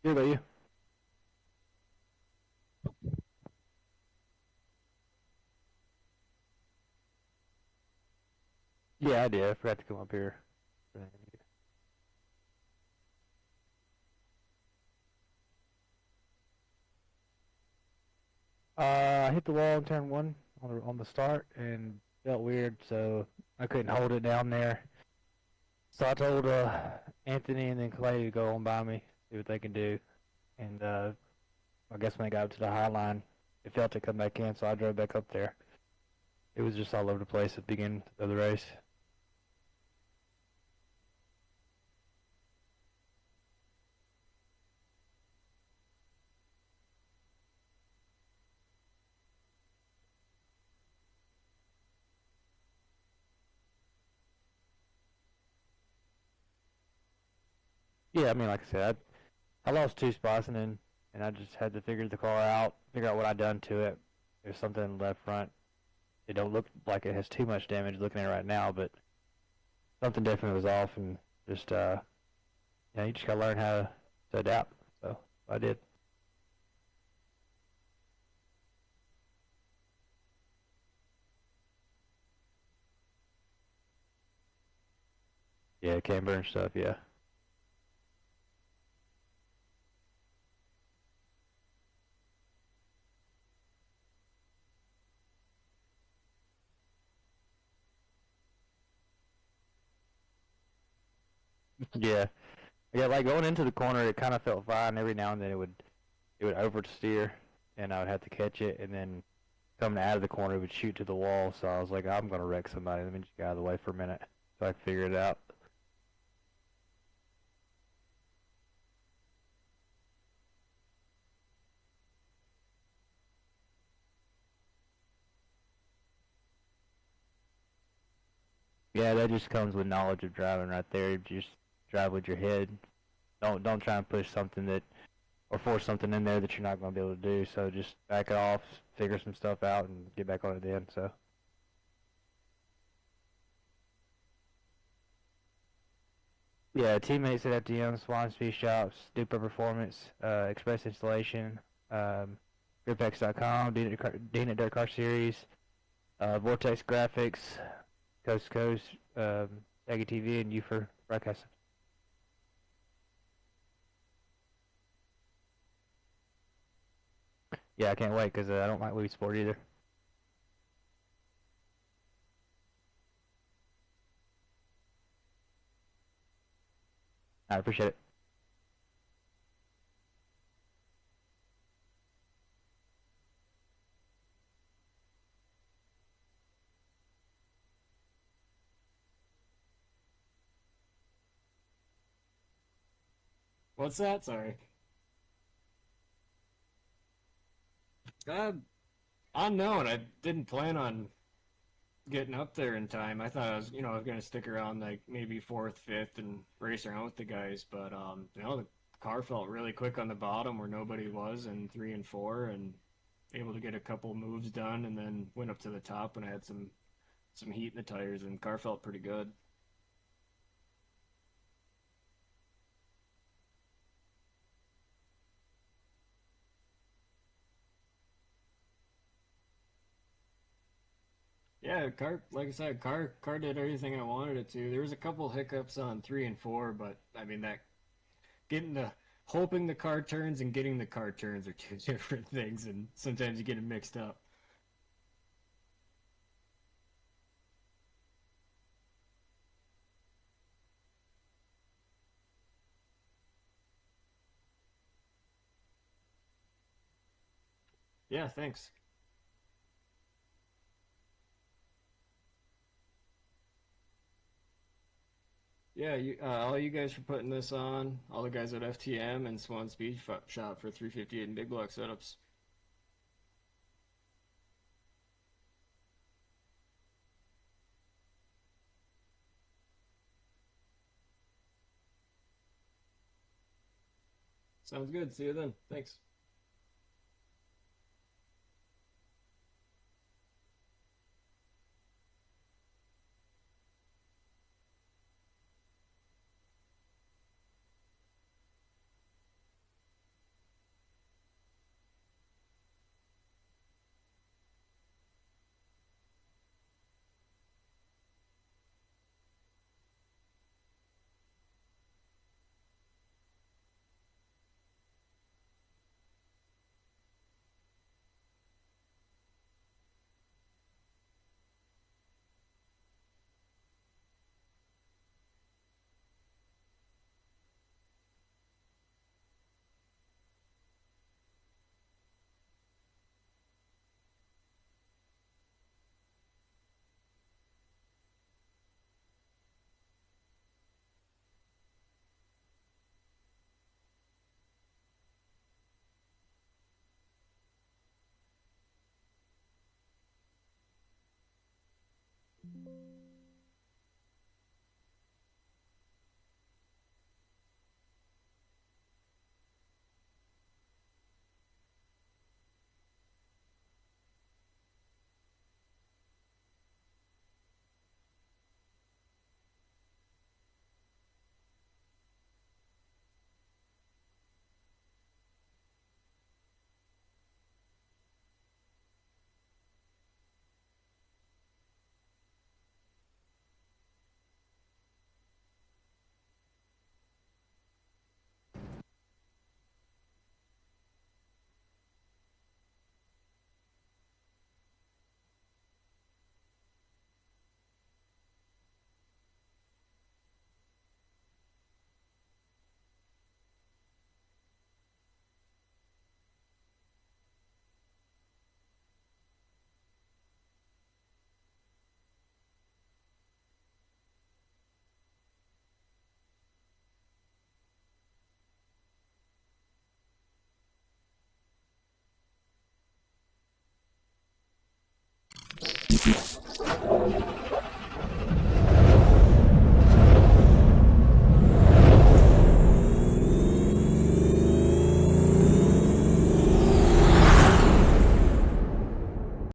Good about you? Yeah, I did. I forgot to come up here. I hit the wall in turn 1 on the start and felt weird, so I couldn't hold it down there. So I told Anthony and then Clay to go on by me, see what they can do. And I guess when I got up to the high line, it felt to come back in, so I drove back up there. It was just all over the place at the beginning of the race. Yeah, I mean, like I said, I lost 2 spots and I just had to figure the car out, figure out what I'd done to it. There's something in the left front. It don't look like it has too much damage looking at it right now, but something definitely was off, and just you just gotta learn how to adapt. So I did. Yeah, camber and stuff. Yeah. Yeah. Yeah, like going into the corner, it kind of felt fine. Every now and then it would oversteer, and I would have to catch it, and then coming out of the corner, it would shoot to the wall. So I was like, I'm gonna wreck somebody. Let me just get out of the way for a minute, so I could figure it out. Yeah, that just comes with knowledge of driving right there. You just drive with your head. Don't try and push something or force something in there that you're not going to be able to do. So just back it off, figure some stuff out, and get back on it then. So. Yeah, teammates at FDM, Swan Speed Shops, Duper Performance, Express Installation, Gripex.com, Dean at Dirt Car Series, Vortex Graphics, Coast to Coast, Aggie TV, and you for broadcasting. Yeah, I can't wait because I don't like Weedsport either. I appreciate it. What's that? Sorry. Unknown. I didn't plan on getting up there in time. I thought I was going to stick around like maybe 4th, 5th, and race around with the guys. But the car felt really quick on the bottom where nobody was, in 3 and 4, and able to get a couple moves done, and then went up to the top and I had some heat in the tires, and the car felt pretty good. Yeah, car, like I said, car did everything I wanted it to. There was a couple hiccups on 3 and 4, but I mean hoping the car turns and getting the car turns are 2 different things, and sometimes you get them mixed up. Yeah, thanks. Yeah, all you guys for putting this on, all the guys at FTM and Swan Speed Shop for 358 and big block setups. Sounds good. See you then. Thanks.